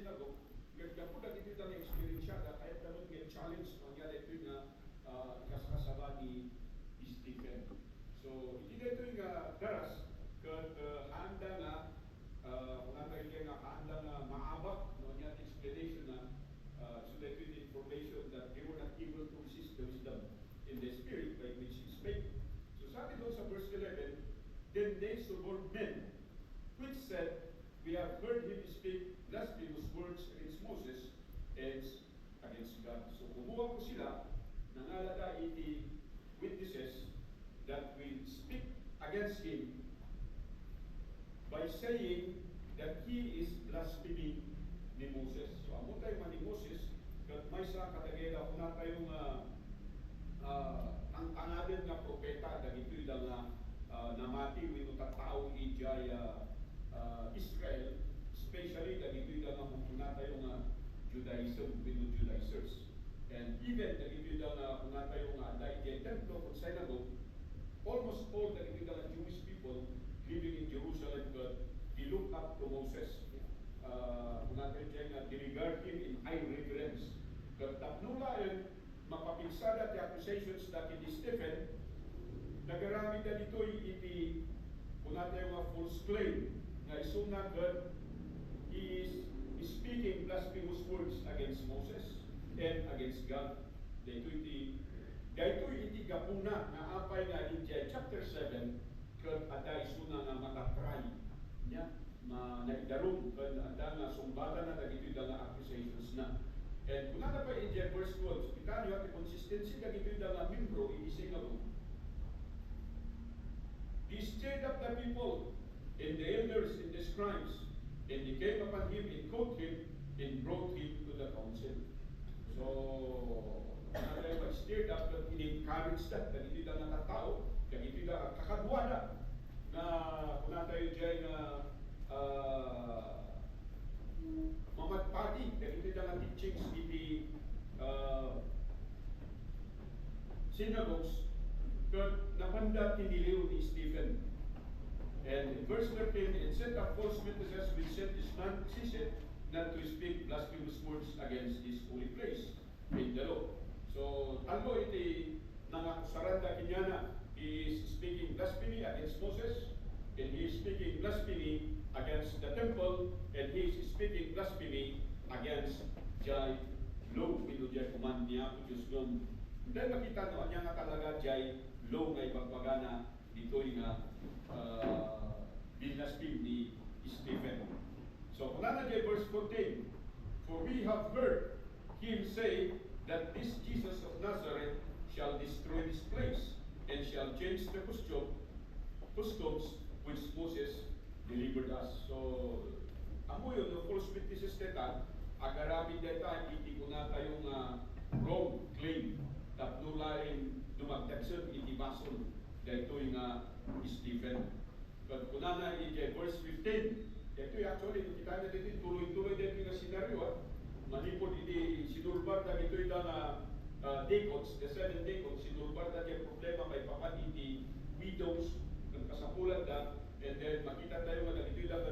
sinago, nagkapo na dito na experience siya, kahit naman may challenge mangyari ito na kasama ni Stephen. So, hindi na ito yung daras, kat handa na, kung ano yung handa na maabak, no, niya explanation na, so that with information that they were not able to resist the wisdom in the spirit by which he spake. So sabi doon sa verse 11, then they suborned men, which said, we have heard him speak blasphemous words against Moses and against God. So kumuha ko sila, nangalada iti witnesses that will speak against him by saying that he is blaspheming ni Moses. So amo tayo man ni Moses, kat may sa katageda kung na tayong ang pangalan nga propeta, dagito'y lang namati wino katao ijay Israel, especially dagito'y lang kung na tayong Judaism, wino Judaizers. And even dagito'y lang kung na tayong daigay templo kung synagogue, almost all dagito'y lang Jewish people living in Jerusalem, but they look up to Moses. Kung natin siya nga, regard him in high reverence. But tapnulayan, mapapinsada the accusations that it is Stephen, nagarami na dito'y iti, kung natin yung false claim, na isuna God, he is speaking blasphemous words against Moses and against God. Dito'y iti gapuna na apay nga in chapter 7, kat ada isuna nga matatry niya, naidarong kan ada nga sumbatan na dagito'y nga accusations na. And kung nata pa in verse 12, kita nyo at consistency dagito'y nga membro iising ako. He stirred up the people and the elders and the scribes, and they came upon him and caught him and brought him to the council. So, nata yung stirred up, but in-encourage that, dagito'y nga katao, dagito'y nga kakadwada, na kung nata yung dyan nga mamatpati, dahil ito ang teachings iti synagogues, kat napanda tiniliw ni Stephen. And in verse 13, it said that false witnesses will set this man ceased not to speak blasphemous words against this holy place in the law. So, talo iti nangakusaranda kinyana, he is speaking blasphemy against Moses, and he is speaking blasphemy against the temple, and he is speaking blasphemy against Jai law. Ito Jai command niya, Diyos nun. Then makita no, niya nga talaga Jai law nga ipagbagana dito'y nga binlaspheme ni Stephen. So, kung na Jai verse 14, for we have heard him say that this Jesus of Nazareth shall destroy this place, and shall change the customs which Moses delivered us. So, amo yun, yung false witnesses neta, agarami deta, hindi ko na tayong wrong claim, tapnulain dumagdagsan, iti bason, dito yung Stephen. But kung na verse 15, ito actually, kita na dito, tuloy-tuloy dito yung senaryo, manipod iti sinurbar na dito yung deacons, the 7 deacons, sinurbar na yung problema, may papan iti widows, kasapulan na, and then makita tayo nga ito yung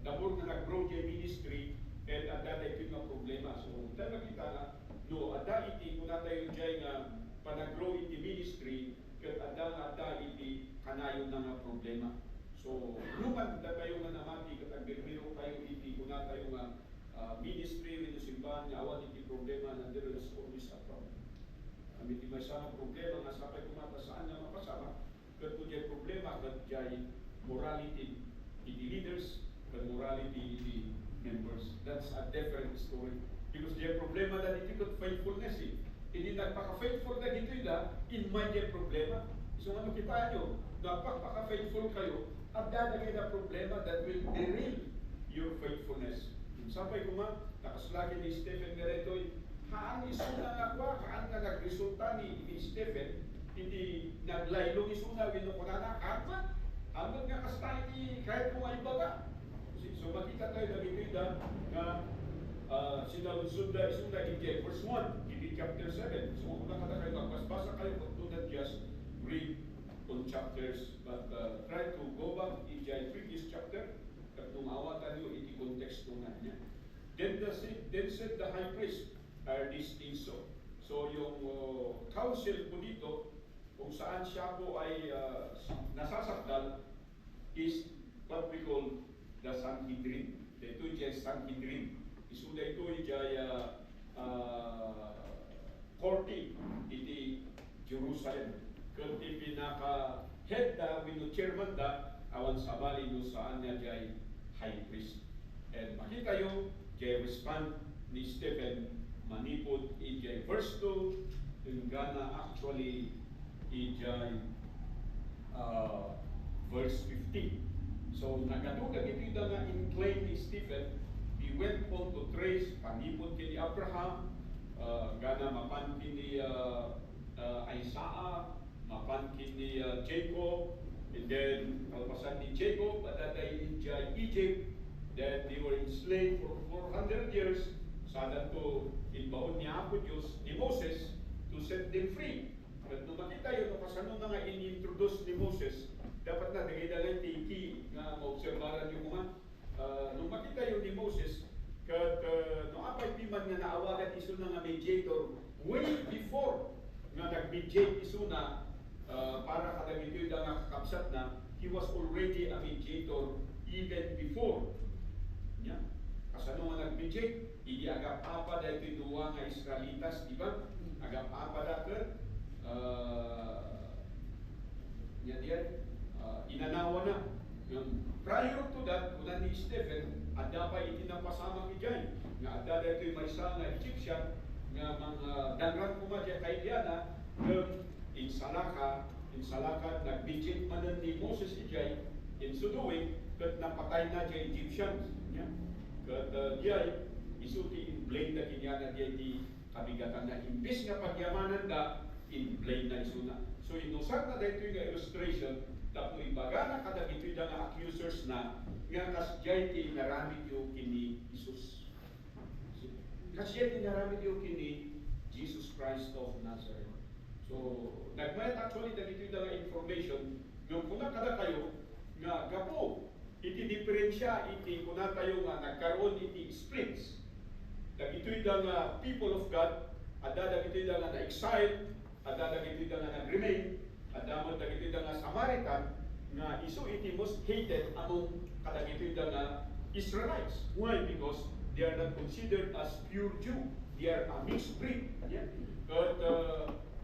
damor na nag-grow yung ministry, and ada na ito yung problema. So, tayo makita na, no, ada iti, kung na tayo dyan nga, panag-grow iti ministry, kaya ada iti kanayon na nga problema. So, luman na tayo nga namati, katag-birmiro tayo iti, kung na tayo nga ministry, with the simbahan, awan iti problema, na there is always a problem. Iti may sama problema, nga sapay kumata saan na mapasama, kat po dyan problema, kat dyan morality iti leaders, kat morality iti members. That's a different story. Because dyan problema na iti kat faithfulness eh. Hindi nagpaka-faithful na dito in my dyan problema. So ano kita nyo, napaka-faithful kayo, at dadagay na problema that will derail your faithfulness. Sapay kuma, nakaslagi ni Stephen Garetoy, haan isuna nga kwa, haan nga nagresulta ni Stephen, hindi naglaylong isuna, winukunana, amat nga kastay ni kahit kung ay baga. So makita tayo na dito na sinalunsod na isuna in verse 1, in chapter 7. So kung nakata kayo, magbasa kayo, do not just read on chapters, but try to go back in the previous chapter, at nung awatan nyo, iti context ko na. Then said the high priest, are these things so? So yung council po dito, kung saan siya po ay nasasakdal, is what we call the Sanhedrin. Ito yung Sanhedrin. Isuda ito yung korte iti Jerusalem. Kung pinaka-head da, wino chairman da, awan sa bali no saan niya jay high priest. And makita yung jay respond ni Stephen manipod in jay verse 2, yung gana actually in jay verse 15. So nagaduga ito nga incline ni Stephen, he went on to trace panipod kini Abraham, gana mapan kini Isaac, mapan kini Jacob, and then kalpasan ni Jacob, padaday in Egypt, then they were enslaved for 400 years, sada to inbaon niya po Diyos ni Moses to set them free. At nung makita yun, kasano na nga in-introduce ni Moses, dapat na dagay-dagay tiki nga maobserbaran yung mga nung makita yun ni Moses, kat nung apay piman nga naawagan iso na nga mediator way before nga nag-mediate iso na para kadagito yung nga kakapsat na, he was already a mediator even before. Yeah. Kasano nga nag-mediate, hindi agap-apa dahil ito'y duwa nga Israelitas, di ba? Agap-apa dahil inanawa na. Prior to that, kuna ni Stephen, ada pa itinapasama ki Jay. Nga ada dito may isa nga Egyptian, nga mga dangran kumadya kay Diana, insalaka, nagbijit manan ni Moses si Jay, in so doing, kat napatay na Jay Egyptians. Kat Jay, isuti in blame na kinyana Jay di kabigatan na imbis nga pagyamanan da, in blame na isuna. So inusat na dito yung illustration, tapos ibaga na kada ito'y nga accusers na nga kasjay ti naramid yung kini Jesus. Kasjay ti naramid yung kini Jesus Christ of Nazareth. So nagmayat actually da ito'y nga information, nung kuna kada kayo nga gapo, iti diferensya, iti kuna tayo nga nagkaroon iti splits. Ito'y nga people of God, ada ito'y nga na-exile, ada ito'y nga nag-remain, ada mo ito'y nga Samaritan, nga iso iti most hated among kadagito'y nga Israelites. Why? Because they are not considered as pure Jew. They are a mixed breed. Yeah? But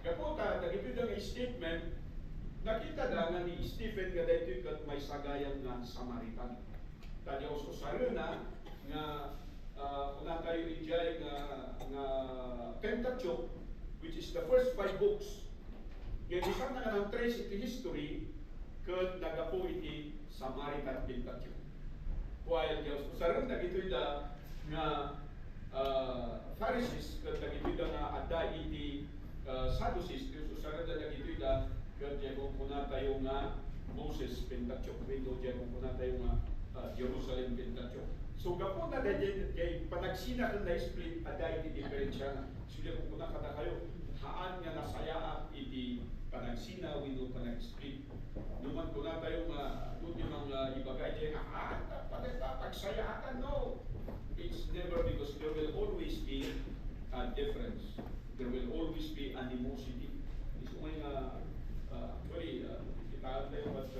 kapota, dagito'y nga statement, nakita nga ni Stephen nga dito'y kat may sagayang nga Samaritan. Tadya uso saro na nga kuna tayo ijay nga Pentateuch, which is the first 5 books. Ngayon, isang na nga ng trace iti history, kat nagapo iti Samaritan Pentateuch. While Diyos, usaran na ito'y da nga Pharisees, kat nagito'y da nga ada iti Sadducees, Diyos, usaran na ito'y da kat kung kuna tayo nga Moses Pentateuch, ito kung kuna tayo nga Jerusalem Pentateuch. So gapo na dahil panagsina kung na-split, ada iti diferensya na. Sulit kung kuna kada kayo, haan nga nasaya iti panagsina wino panag-split. Numan ko na tayo nuti mga ibagay dyan, pagsayaan, no. It's never, because there will always be a difference. There will always be animosity. It's may actually, kita tayo at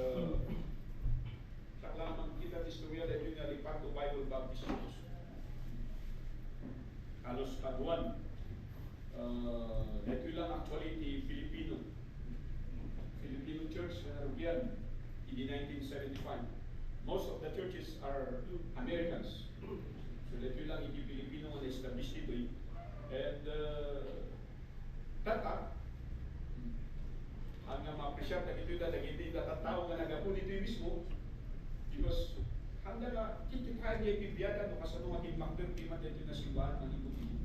saklaman kita istorya dahil yung nalipat to Bible Baptist Church. Halos kaduan. Ito lang actually di Filipino church na Rubian in the 1975. Most of the churches are Americans. So ito lang hindi Filipino na established ito. And tata, hanggang ma-appreciate na ito yung hindi natatao nga nagapun ito yung mismo, because hanggang kikikain niya ibibiyada no kasano nga timbakter piman dito na simbahan manipod ito.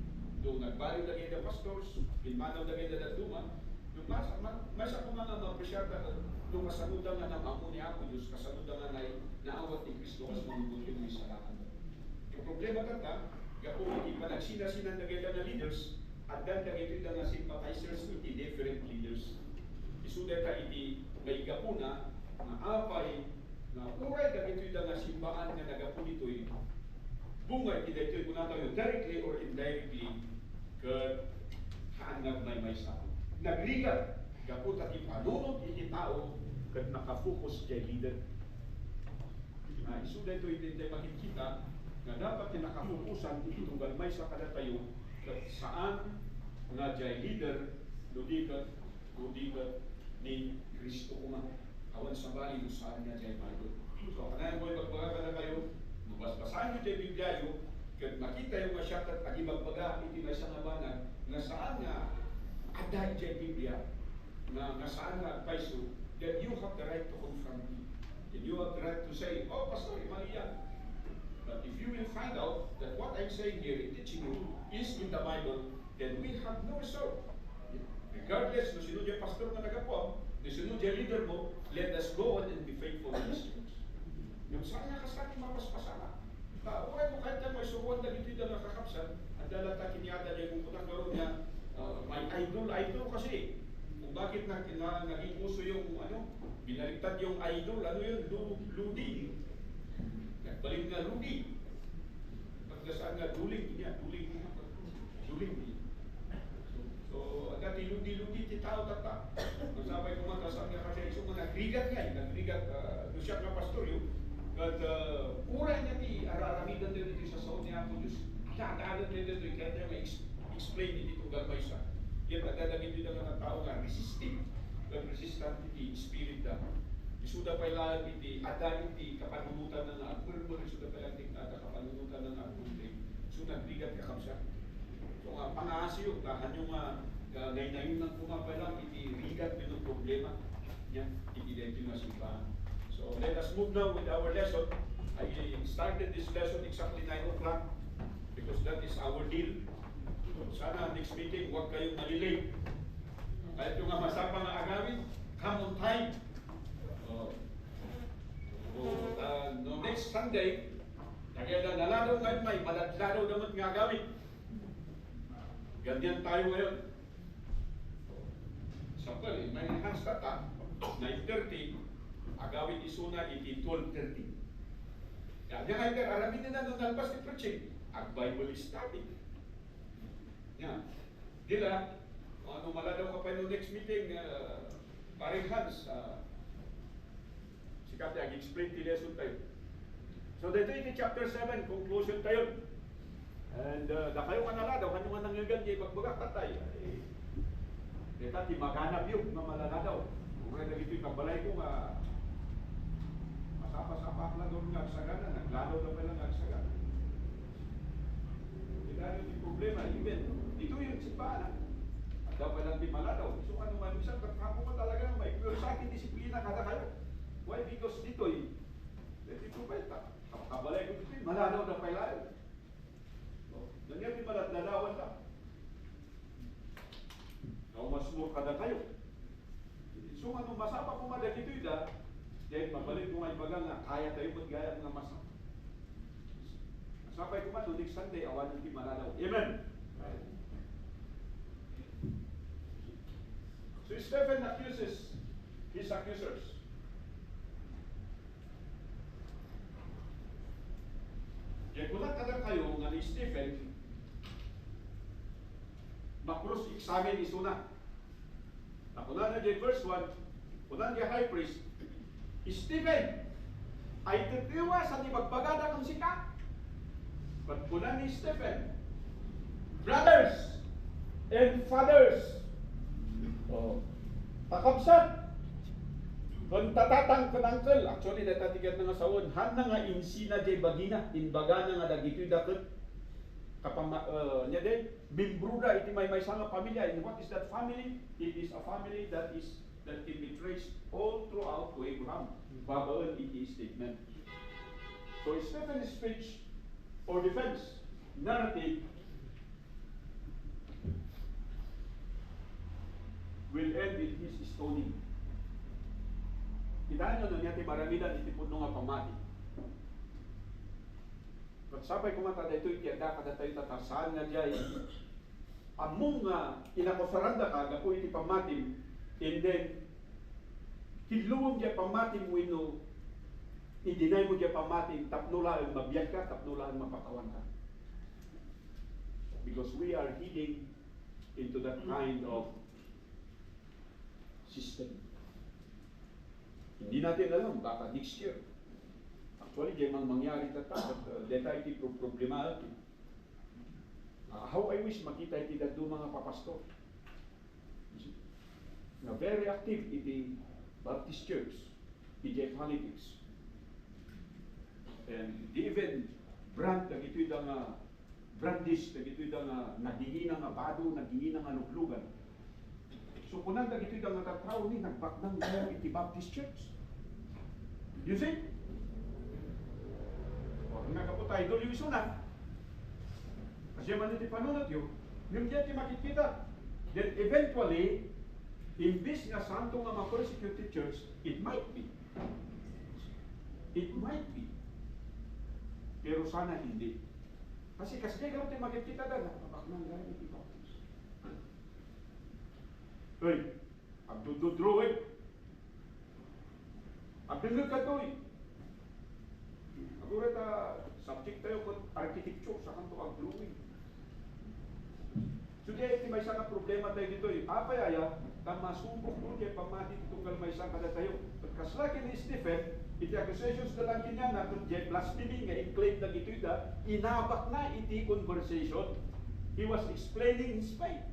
Doon nagbaliw na kayo pastors, pinmanaw na kayo na duma, yung masa ko nga ma-appreciate na doon kasanudan nga ng amo ni Ako Diyos, kasanudan nga naawat ni Kristo kas manipod yung isalakan. Yung problema tata, gapo hindi pa nagsina-sinan na kayo na leaders, at dan na ito na sympathizers iti different leaders. Isuda ka iti may gapo na apay na uray na ito na simbaan nga nagapo nito'y nagbungay iti daytoy kuna tayo directly or indirectly ket haangag may sa nagligat gapot at ipanunod iti tao ket nakafokus jay leader. Isu daytoy iti makikita nga dapat nakafokusan iti tunggal may sa kada tayo ket saan nga jay leader ludikat ni Kristo kuma awan sa bali saan nga jay mayo. So kanayan mo ibagbaga kada kayo mabasbasan nyo jay Biblia yo ket makita yung nga siya ket agibagbaga iti may sa banag nga saan nga aday jay Biblia nga saan nga paiso, then you have the right to confront me. And you have the right to say, oh pastor, mali yan. But if you will find out that what I'm saying here in teaching you is in the Bible, then we have no resort. Regardless, no sino dyan pastor na nagapon, no sino dyan leader mo, let us go on and be faithful in this church. Yung saan nga kasati mapaspasama. Huwag mo kahit na may suruan na dito na nakakapsan, at dalata kiniada niya kung punang karoon niya, may idol kasi. Kung bakit naging uso yung binaliktad yung idol, ludi. Nagbalik na ludi. Pagdasaan nga duling niya. So, agad ludi ti tao tata. Masabay kumakasang nga kasi iso nga nagrigat siya nga pastor yun. At uray niya ti araramidan din ito sa saon niya po Diyos. Nakakaalat niya dito, kaya niya ma-explain iti tunggal may isa. Yan agad-agad din ang tao nga resistant iti spirit na. Isuda pa ilaan iti ada iti kapanunutan na agmurmur, isuda pa ilaan iti ada kapanunutan na agmurmur. So nagbigat kakamsa. So nga pangasyo, hanyong ngayon ng pumapalang iti rigat din ang problema niya, iti dito na simbahan. So let us move now with our lesson. I started this lesson exactly 9 o'clock because that is our deal. Sana next meeting, huwag kayong malilate. Kahit yung masapa nga agawin, come on time. No next Sunday, nagyada naladaw ngayon may maladladaw naman nga agawin. Ganyan tayo ngayon. Sample, may enhance data, 9:30, agawin isuna iti 12:30. Yan nga ito, aramin na nalabas ni preaching, ag-Bible study. Yan. Dila, ano maladaw ka pa yung next meeting, paring Hans, si Kati, ag-explain ti lesson tayo. So, dito iti chapter 7, conclusion tayo. And, da kayo ka naladaw, kanyo nga nangyagan, di magbaga katay. Dito, ti maghanap yun, na malaladaw. Kung kaya nagito yung kabalay ko, masapa-sapa na doon nga agsagana, nagladaw na pa lang agsagana. Hindi yung problema, even, dito yung simbahan. At daw pa lang di maladaw. So ano man, isang kapo mo talaga may pure sa akin disiplina kada kayo. Why? Because dito dito pa ito. Kabalay ko dito, maladaw na pailayo. So, nangyari maladladawan lang. Now, mas more kada kayo. So ano, masapa po mada dito ida, then mabalik mo may bagang na kaya tayo maggaya ng masapa. Masapay ko man, next Sunday, awan yung di maladaw. Amen! So Stephen accuses his accusers. Kaya kung nakadang kayo nga ni Stephen, makross-examine isuna. Nakunan na dyan verse 1, kunan dyan high priest, Stephen, ay titiwa sa ibagbagada kang sika. But kunan ni Stephen, brothers and fathers, takabsat, kung tatatang kanangkel, actually natatigat na nga sawon, han na nga insina jay bagina, inbaga na nga dagito'y dakot, niya din, bimbruda iti may sanga pamilya. And what is that family? It is a family that can be traced all throughout to Abraham. Babaon iti statement. So Stephen's speech or defense narrative will end in his stoning. Kita nyo na niya ti maramidan iti puno nga pamati. Pagsapay kumata dito itiada kada tayo tatarsan nga jay among nga inakusaranda ka gapo iti pamatim and then kidluwang jay pamatim wino i-deny mo dyan pamati, tapno lang mabiyag ka, tapno lang mapakawan ka. Because we are heading into that kind of system. Hindi natin alam, baka next year. Actually, di man mangyari tata, deta iti problema ito. How I wish makita iti dadto mga papastor. Na very active iti Baptist Church, iti politics. And di even brand, ito'y nga brandis, ito'y nga nagingin nga bado, nagingin nga luglugan. So kunan ito'y nga tatraw ni, nagbaknang nga iti Baptist Church. You see? O, nagkaputay, doon yung isunan. Kasi man iti panunat yun, yung diyan ti makikita. Then eventually, imbis nga santo nga ma-persecuted church, it might be. It might be. Pero sana hindi. Kasi gano'n ti makikita na, napapaknang gano'n iti Baptist. Hoy, abdududro eh. Abdulog ka to eh. Ako rin subject tayo kung architecture sa kanto ag-drawing. So di may isang problema tayo dito eh. Apayaya, masubok mo diya pamati tunggal may isang kada tayo. Pagkaslaki ni Stephen, iti accusations na lang niya na kung diya blasphemy nga i-claim na ito ita, inabak na iti conversation. He was explaining his faith.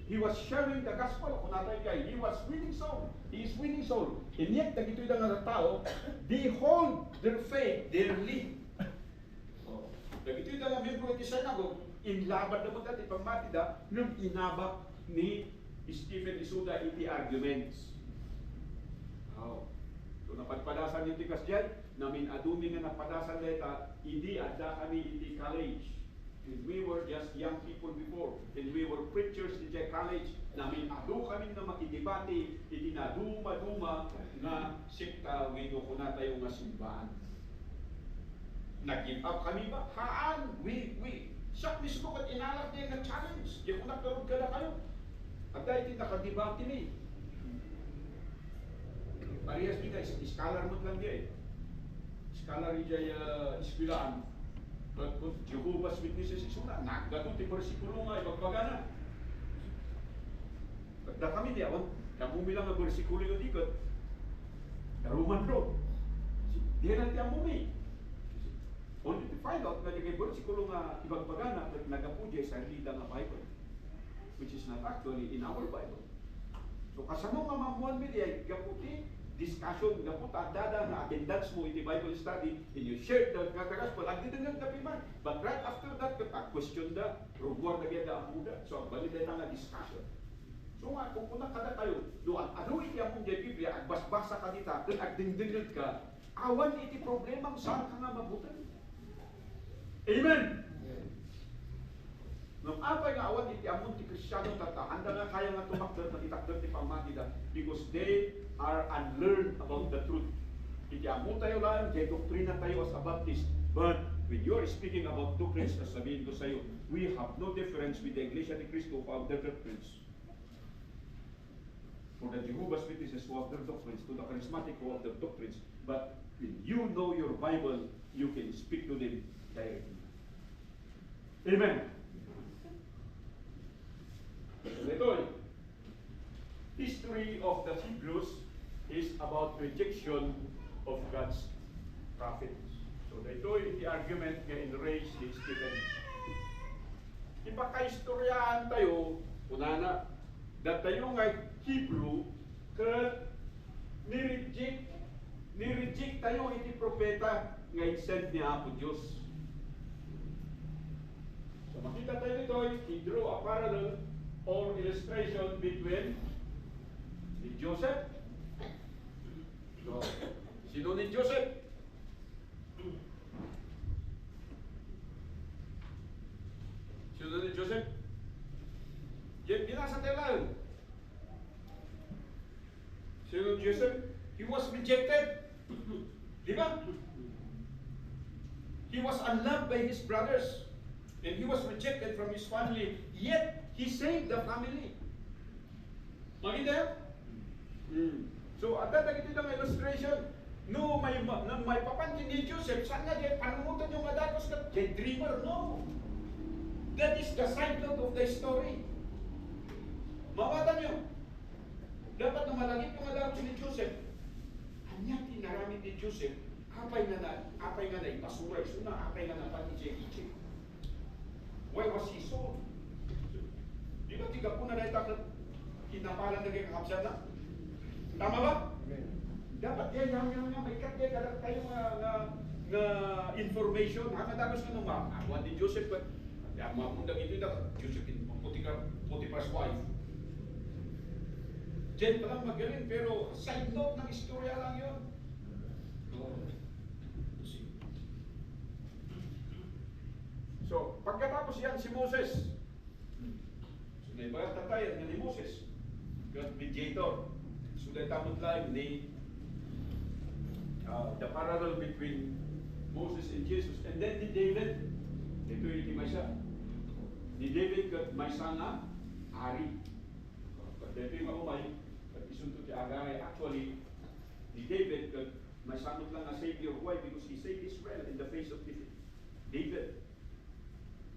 He was sharing the gospel kung natay kay. He was winning soul. He is winning soul. And yet, nagito'y lang nga tao, they hold their faith dearly. Nagito'y lang nga membro iti synagogue, inlaban naman dati pamati da, nung inabak ni Stephen Isuda iti arguments. So napagpadasan yung tikas dyan, namin adumi nga napadasan deta, hindi adda kami iti college. And we were just young people before, and we were preachers in the college. Namin ado kami na makidebate, itinaduma-duma na sikta, wino ko na tayo nga simbahan. Nag-give up kami ba? Haan! Siya mismo kat inalak niya nga challenge. Di ko nagkaroon ka na kayo. At dahil nakadebate ni. Parehas di ka, scholar mo lang diya eh. Scholar diya ispilaan. But Jehovah's Witnesses isuna, nagdato ti bersikulo nga ipagbagana. Pagda kami diyawan, kamumi lang ang bersikulo yung dikot. Roman road. Di na ti amumi. Only to find out na yung bersikulo nga ibagbagana at nagapudya sa lida nga Bible. Which is not actually in our Bible. So kasano nga mamuan mi diya, gaputi, discussion, gaputa, dada na attendance mo iti Bible study, and you share the gospel, ag didn't kapi man. But right after that, question da, reward na ganda ang muda. So, bali na nga discussion. So nga, kung kuna kada kayo, doon, ano iti ang mong Biblia, agbasbasa ka dita, kung agdingdingil ka, awan iti problema, saan ka nga mabutan. Amen! Nung apay nga awan iti amon ti Kristiyano tata, handa nga kaya nga tumakder na itakder ti pamatida because they are unlearned about the truth. Iti amon tayo lang, kaya doktrina tayo as a Baptist. But when you are speaking about doctrines, as sabihin ko sa iyo, we have no difference with the Iglesia ni Cristo who have their doctrines. For the Jehovah's Witnesses who have their doctrines, to the charismatic who have their doctrines. But when you know your Bible, you can speak to them directly. Amen. Ito, history of the Hebrews is about rejection of God's prophets. So ito yung argument nga enraged ni Stephen. Ipaka-istoryahan tayo, unana, na tayo nga Hebrew, ka ni-reject tayo iti propeta nga i-send ni Apo Diyos. So makita tayo nito, he drew a parallel or illustration between Joseph. So, sino ni Joseph? Sino ni Joseph? Binasa tayo lang. Sino ni Joseph? He was rejected. Di ba? He was unloved by his brothers. And he was rejected from his family. Yet, he saved the family. Makita yun? So, at that ito ng illustration. No, may papansin ni Joseph, saan nga dyan, panungutan yung madagos ka, dyan dreamer, no. That is the side note of the story. Mawatan nyo, dapat na malagip yung madagos ni Joseph. Hanya tinaramit ni Joseph, apay nga na ipasuray, suna, apay nga na pag-ije-ije. Why was he sold? Di ba, tiga po na dahil takot, kinapalan na kayo kakapsyan na? Tama ba? Amen. Dapat yan, may katya ka tayo nga information. Tapos ka nung awan ni Joseph, mapundang ito na, Joseph, Potiphar's wife. Diyan pa lang magaling, pero side note ng istorya lang yun. So, pagkatapos yan si Moses, so may pagkatatayan nga ni Moses, God mediator. So, dahil tamot lang ni the parallel between Moses and Jesus. And then ni David, ito yung may siya. Ni David kat may sana hari. But ito yung umay, kat isunto ti agay. Actually, ni David kat may sanot lang na Savior. Why? Because he saved Israel in the face of defeat. David,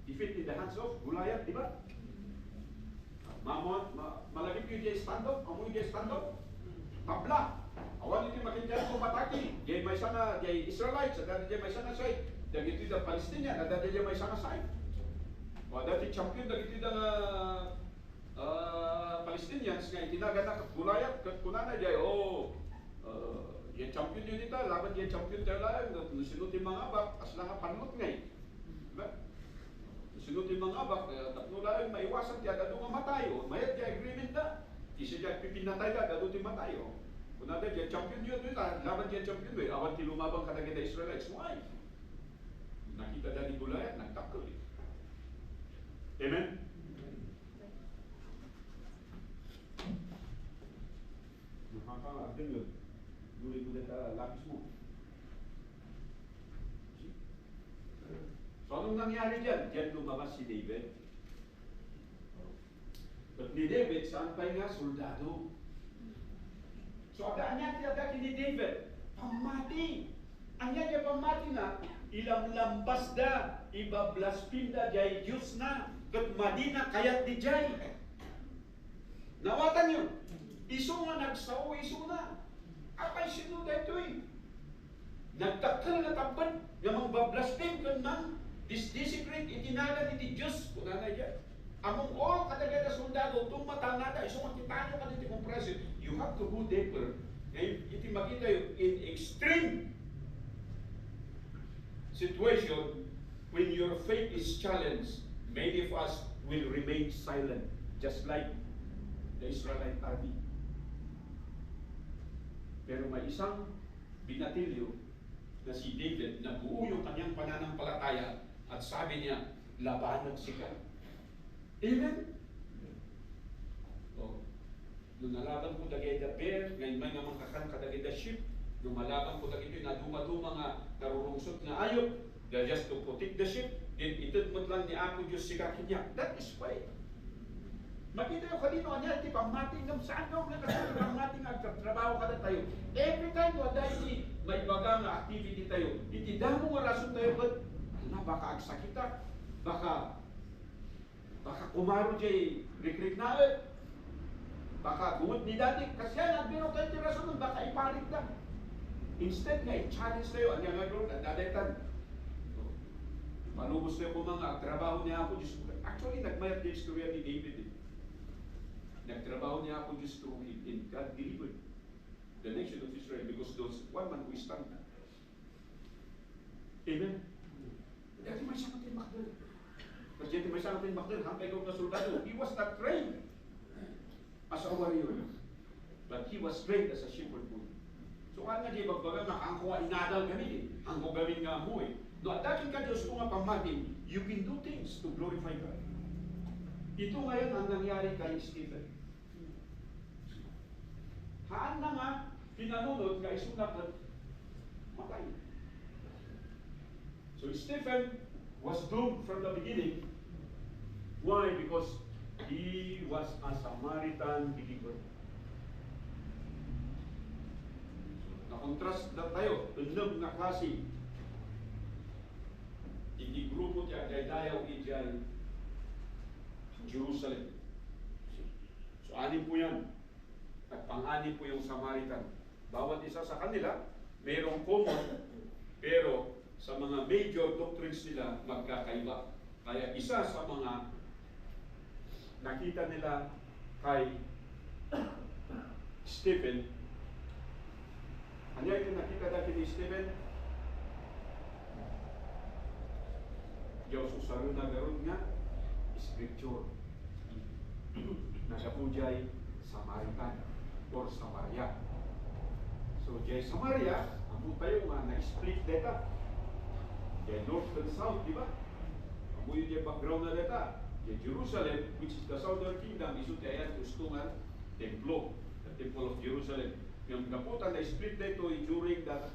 defeat in the hands of Goliath, di ba? Malagip yung diya stand-up, amoy diya stand-up. Tabla. Awan iti makita ko mataki. Diya may sana, diya Israelites, at diya may sana side. Diya ito yung Palestinian, at diya may sana side. O dati champion, dati ito Palestinians, nga itinaga na Goliath, kat kunana diya, diya champion yun ito, laban diya champion tayo lang, nusinot yung mga abak, as lang ang panlot ngay. Diba? Nusinot yung mga abak, tapno lang maiwasan diya, dado nga matay, o mayat diya agreement na. Isa diya pipinatay ka, dado ti matay, o. Kunada diya champion yun ito, laban diya champion yun, awan ti lumabang katagin na Israelites, why? Nakita na ni Goliath, nagtakol eh. Amen? Nakaka-agdeng yun. Guli-guli ka lapis mo. So anong nangyari dyan? Dyan lumabas si David. But ni David, saan pa nga? Soldado. So agad niya ni David, pamati. Anya niya pamati na, ilang lambas da, iba blaspheme da, jay Diyos na, kat madina kayat di jay. Nawatan yun. Iso nga nagsaw, iso na. Apay sino da ito eh. Nagtakal na taban, yung mga blaspheme kan man, disdiscipline, itinaga ni Diyos, kuna na dyan. Among all kataga na soldado, tumata na da, iso nga kita nyo ka dito kong president, you have to go deeper. Ngayon, iti makita yun, in extreme situation, when your faith is challenged, many of us will remain silent, just like the Israelite army. Pero may isang binatilyo na si David na buo yung kanyang pananampalataya at sabi niya, labanan sika. Amen? Oh. Nung nalaban ko dagay the bear, ngayon may nga mangkakan kadagay the sheep, nung malaban ko dagay ito na duma-duma nga narurungsot na ayok, just to protect the sheep, then itutmot lang ni Ako Diyos si kakinya. That is why. Makita yung kanino niya, di pamating ng saan nyo, kasi pamating ang trabaho ka na tayo. Every time mo, dahil may bagang activity tayo, itidamo nga rason tayo, but baka agsakita, baka kumaro dyan, recruit na baka gumot ni dati, kasi yan, ang biro tayo tirason nun, baka ipalit na. Instead nga, i-challenge tayo, ang nga gawin, dadaytan. Malubos tayo kung mga trabaho niya ako, Diyos. Actually, nagmayat yung istorya ni David eh. Nagtrabaho niya ako Diyos through him, and God delivered the nation of Israel because those one man who is stand. Amen? Dati may sangat yung Macdon. Kasi dati may sangat yung Macdon, hanggang ikaw na soldado. He was not trained as a warrior, but he was trained as a shepherd boy. So kaya nga di bagbaga na ang kuha inadal kami eh, ang kugamin nga mo eh. No, at dating ka Diyos kung nga pamatin, you can do things to glorify God. Ito ngayon ang nangyari kay Stephen. Haan na nga, pinanunod nga isunak at matay. So Stephen was doomed from the beginning. Why? Because he was a Samaritan believer. Makontrast na tayo, unang nga klase. Hindi grupo tiya, dayaw ijay Jerusalem. So, anim po yan. At pang-anim po yung Samaritan. Bawat isa sa kanila, mayroong common, pero sa mga major doctrines nila, magkakaiba. Kaya isa sa mga nakita nila kay Stephen, ano yung nakita dati ni Stephen? Diyos usaro na garon nga, scripture. Nagapujay Samaritan or Samaria. So, jay Samaria, amo tayo nga na-split data. Jay north and south, di ba? Amo yung background na data. Jay Jerusalem, which is the southern kingdom, iso tayo ustungan templo, the temple of Jerusalem. Yung kaputan na split dito during that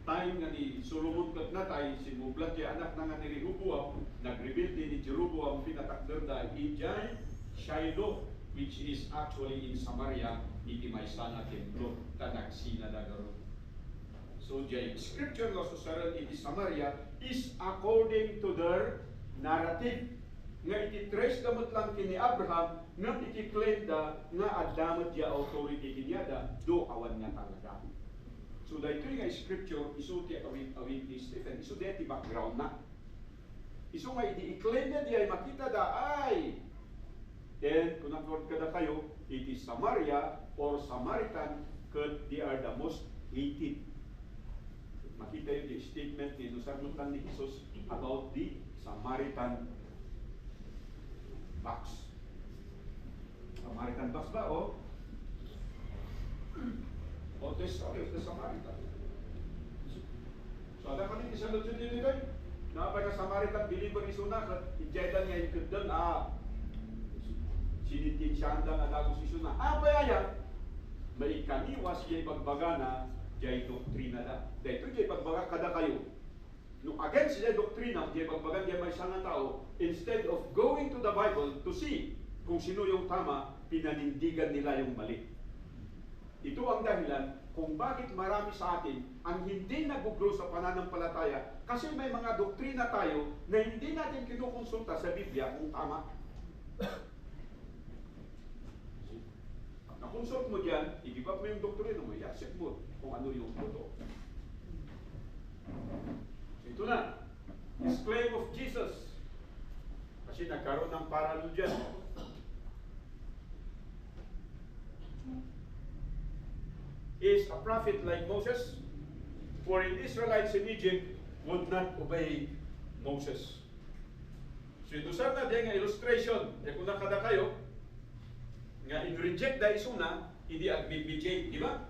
time nga ni Solomon kat natay, sinublat yung anak na nga ni Rehoboam, nag-rebuild din ni Jeroboam, pinatakder da ijay Shiloh, which is actually in Samaria, iti may sana templo, tanagsina da garon. So, jay scripture nga susaran iti Samaria is according to their narrative. Nga iti-trace damot lang kini Abraham, nga iti-claim da nga adamot ya authority kiniada, do awan nga talaga. So, dahil ito nga scripture, iso ti awit ni Stephen, iso di ti background na. Iso nga i-claim na di ay makita da ay. Then, kung nag-word ka na kayo, it is Samaria or Samaritan, because they are the most hated. Makita yung statement ni Nusarmutan ni Jesus about the Samaritan box. Samaritan box ba o? O the story of the Samaritan. So, ada ka rin isalot yun din ito. Napay ka Samaritan, believer ni Sunak, ijaydan niya yung kuddan, sinitin siya handa nga lagos si Sunak. Bayaya, may kaniwas yung pagbagana, jay doktrina da. Dahil ito jay pagbaga kada kayo. Nung against jay doktrina, jay pagbagan jay may isang tao, instead of going to the Bible to see kung sino yung tama, pinanindigan nila yung mali. Ito ang dahilan kung bakit marami sa atin ang hindi nag-grow sa pananampalataya kasi may mga doktrina tayo na hindi natin kinukonsulta sa Biblia kung tama. Pag nakonsult mo dyan, i-give up mo yung doktrina mo, i-accept mo kung ano yung totoo. So ito na, this claim of Jesus. Kasi nagkaroon ng parallel dyan. Is a prophet like Moses? For the Israelites in Egypt would not obey Moses. So ito sana din nga illustration. Kung nakada kayo, nga in-reject da isuna, hindi agbibijay, di ba?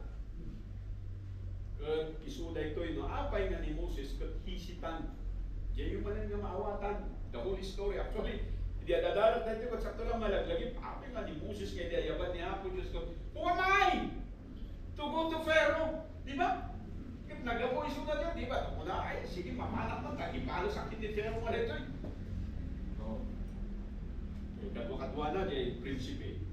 Kung isuda ito, apay nga ni Moses, kat hisitan. Diyan yung manan nga maawatan. The whole story. Actually, hindi adadarat na ito, kat sakto lang malaglagi, apay nga ni Moses, kaya di ayabat ni Apo Diyos ko, who am I to go to Pharaoh? Di ba? Nagapo isuda dyan, di ba? Muna, ay, sige, mamanak man, ipalo sa akin ni Pharaoh nga ito. Kadwa-kadwa na di prinsipe.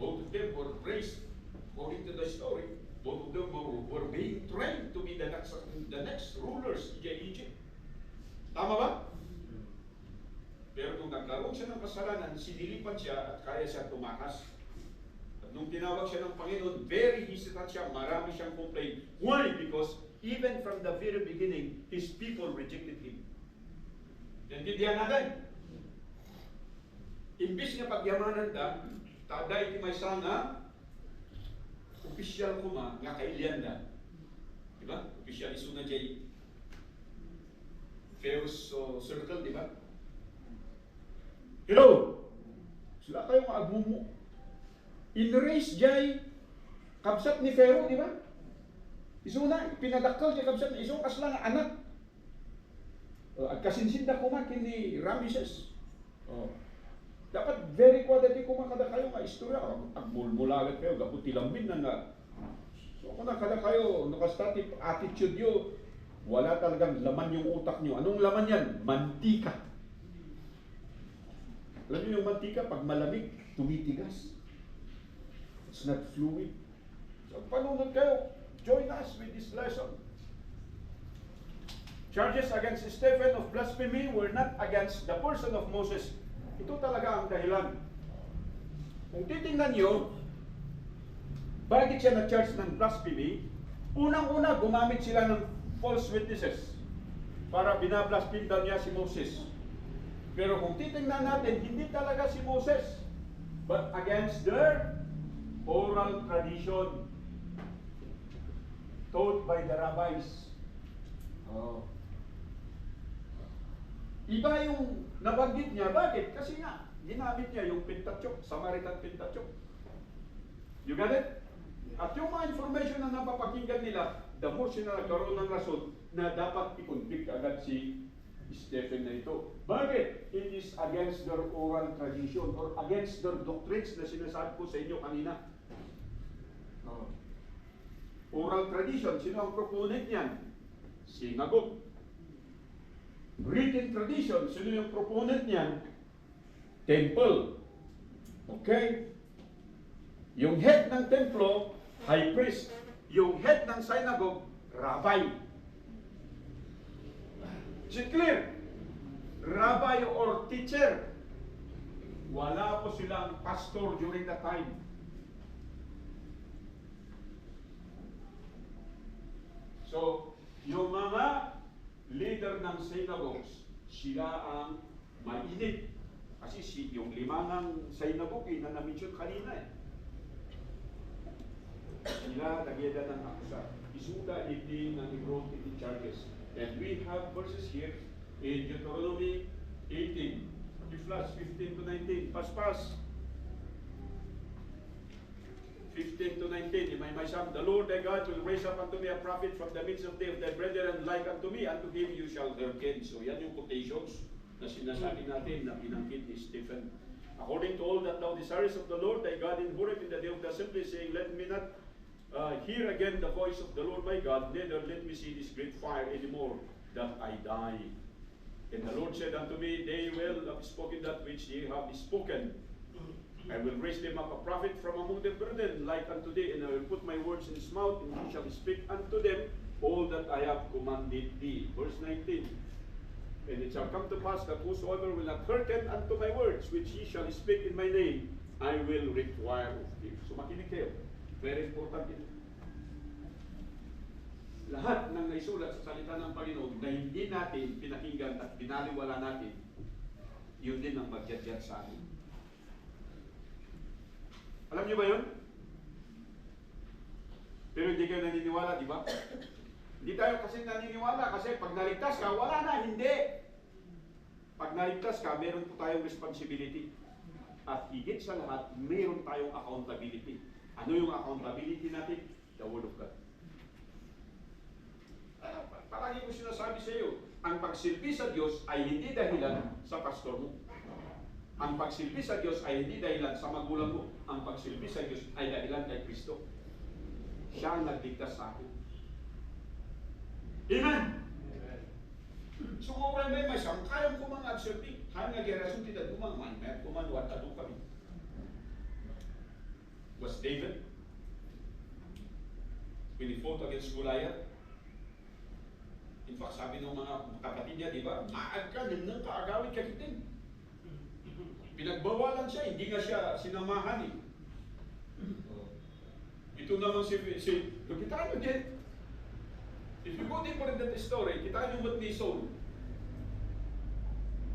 Both of them were raised according to the story. Both of them were being trained to be the next rulers in Egypt. Tama ba? Pero kung nagkaroon siya ng kasalanan, sinilipan siya at kaya siya tumakas. At nung tinawag siya ng Panginoon, very hesitant siya, marami siyang complaint. Why? Because even from the very beginning, his people rejected him. Nandiyan natin. Imbis nga pagyamanan da, tada iti may sana, opisyal kuma nga kailian da. Diba? Opisyal iso na jay Pharaoh's circle, diba? Hello! Sila kayo mga agmumo. In-raise jay kabsat ni Pharaoh, diba? Iso na, pinadakal jay kabsat, iso kasla nga anak. Kasinsinda kumakin ni Ramesses. Dapat very quality kung makada kayo nga istorya. Agmulmulagat kayo, gaputi lambin na nga. So kung nakada kayo, nakastatic attitude nyo, wala talagang laman yung utak nyo. Anong laman yan? Mantika. Alam nyo yung mantika, pag malamig, tumitigas. It's not fluid. So panunod kayo, join us with this lesson. Charges against Stephen of blasphemy were not against the person of Moses. Ito talaga ang dahilan. Kung titingnan nyo, bakit siya na-charge ng blasphemy? Unang-una, gumamit sila ng false witnesses para binablaspheme daw niya si Moses. Pero kung titingnan natin, hindi talaga si Moses, but against their oral tradition taught by the rabbis. Oh. Iba yung nabanggit niya. Bakit? Kasi nga, ginamit niya yung Pentateuch, Samaritan Pentateuch. You got it? At yung mga information na napapakinggan nila, the more sila nagkaroon ng rason na dapat i-convict agad si Stephen na ito. Bakit? It is against their oral tradition or against their doctrines na sinasabi ko sa inyo kanina. Oral tradition, sino ang proponent niyan? Synagogue. Written tradition, sino yung proponent niyan? Temple. Okay? Yung head ng templo, high priest. Yung head ng synagogue, rabbi. Is it clear? Rabbi or teacher. Wala po silang pastor during that time. So, yung mga leader ng synagogues, sila ang mainit. Kasi yung limangang synagogue na na-mention kanina eh. Sila nagyeda ng akusa. Isuda hindi ng i-brought in charges. And we have verses here in Deuteronomy 18. Flash 15 to 19. Pas. 15 to 19. In my psalm, the Lord thy God will raise up unto me a prophet from the midst of thy brethren like unto me, unto him you shall hearken. So yan yung quotations na sinasabi natin na binanggit ni Stephen. According to all that thou desirest of the Lord thy God in Horeb in the day of the assembly, saying, let me not hear again the voice of the Lord my God, neither let me see this great fire anymore, that I die. And the Lord said unto me, they will have spoken that which ye have spoken. I will raise them up a prophet from among the brethren like unto thee, and I will put my words in his mouth, and he shall speak unto them all that I have commanded thee. Verse 19. And it shall come to pass that whosoever will not hearken unto my words, which ye shall speak in my name, I will require of him. So makinig kayo. Very important ito. Lahat ng naisulat sa salita ng Panginoon na hindi natin pinakinggan at binaliwala natin, yun din ang magjadyat sa atin. Alam niyo ba yun? Pero hindi kayo naniniwala, di ba? Hindi tayo kasi naniniwala kasi pag naligtas ka, wala na, hindi. Pag naligtas ka, meron po tayong responsibility. At higit sa lahat, meron tayong accountability. Ano yung accountability natin? The Word of God. Palagi ko sinasabi sa iyo, ang pagsilbi sa Diyos ay hindi dahilan sa pastor mo. Ang pagsilbi sa Diyos ay hindi dahilan sa magulang mo. Ang pagsilbi sa Diyos ay dahilan kay Kristo. Siya ang nagligtas sa akin. Amen? So kung may masang, kayang kumang agsilbi. Hang nagirasun tidak kumang man, may kumanwat at kami. Was David, when he fought against Goliath, in fact, sabi ng mga kapatid niya, di ba, maag ka, nang kaagawin ka kitin. Pinagbawalan siya, hindi nga siya sinamahan eh. Ito naman kita nyo din. If you go deeper in that story, kita nyo ba't ni Saul?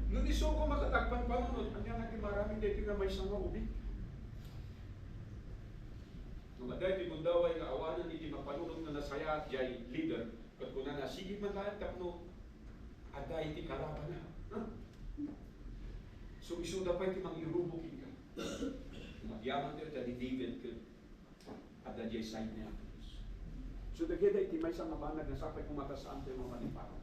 Nung ni Saul ko matatakpan pa nun, ang yan naging maraming dito na may isang maubi. Nung aday, timundaway nga awanan, hindi mapanunong na nasaya, jay leader, at kung na sige man lahat, tapno, aday, iti kalaban na. So isuda pa iti mang irubukin ka. Magyaman tayo dati David ka. At da jay side niya. So dagida iti may isang mabanag na sapay kumatasaan tayo mga maniparo.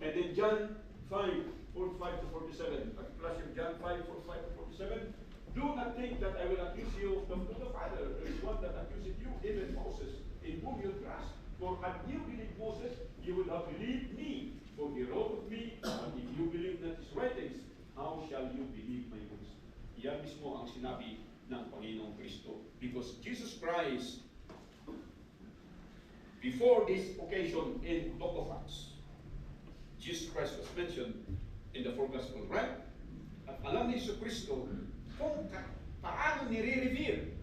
And then John 5:45 to 47. At flash of John 5:45 to 47. Do not think that I will accuse you of the Father. There is one that accuses you, even Moses, in whom you trust. For had you believed Moses, you would have believed me. For he wrote of me, and if you believe not his writings, how shall you believe my words? Yan mismo ang sinabi ng Panginoong Kristo. Because Jesus Christ before this occasion in Book of Acts, Jesus Christ was mentioned in the four Gospels, right? At alam ni Jesu Cristo kung paano nire-revere,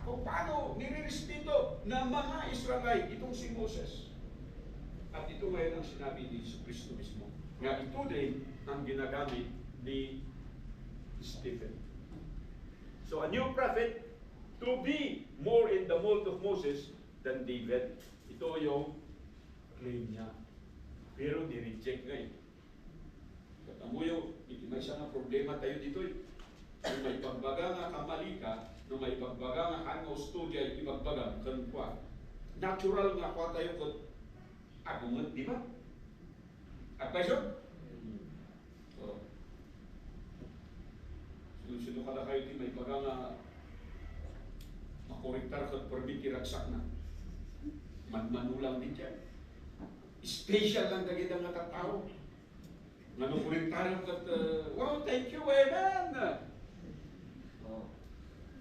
kung paano nire-respeto ng mga Israelite itong si Moses. At ito ngayon ang sinabi ni Jesu Cristo mismo. Nga ito din ang ginagamit ni Stephen. So a new prophet to be more in the mold of Moses than David. Ito yung claim niya. Pero ni-reject nga eh. Katamu yung, may isang problema tayo dito eh. Nung may pagbaga nga kamali ka, nung may pagbaga nga hango studio ay ibagbaga, ganun kwa. Natural nga kwa tayo kung agungan, di ba? At ba siya? So, sunod-sunod ka na kayo di may baga nga makorektar ka permit kiragsak na. Manulang din dyan. Special lang dagit ang natatao. Nanukurektar ka, wow, thank you, amen!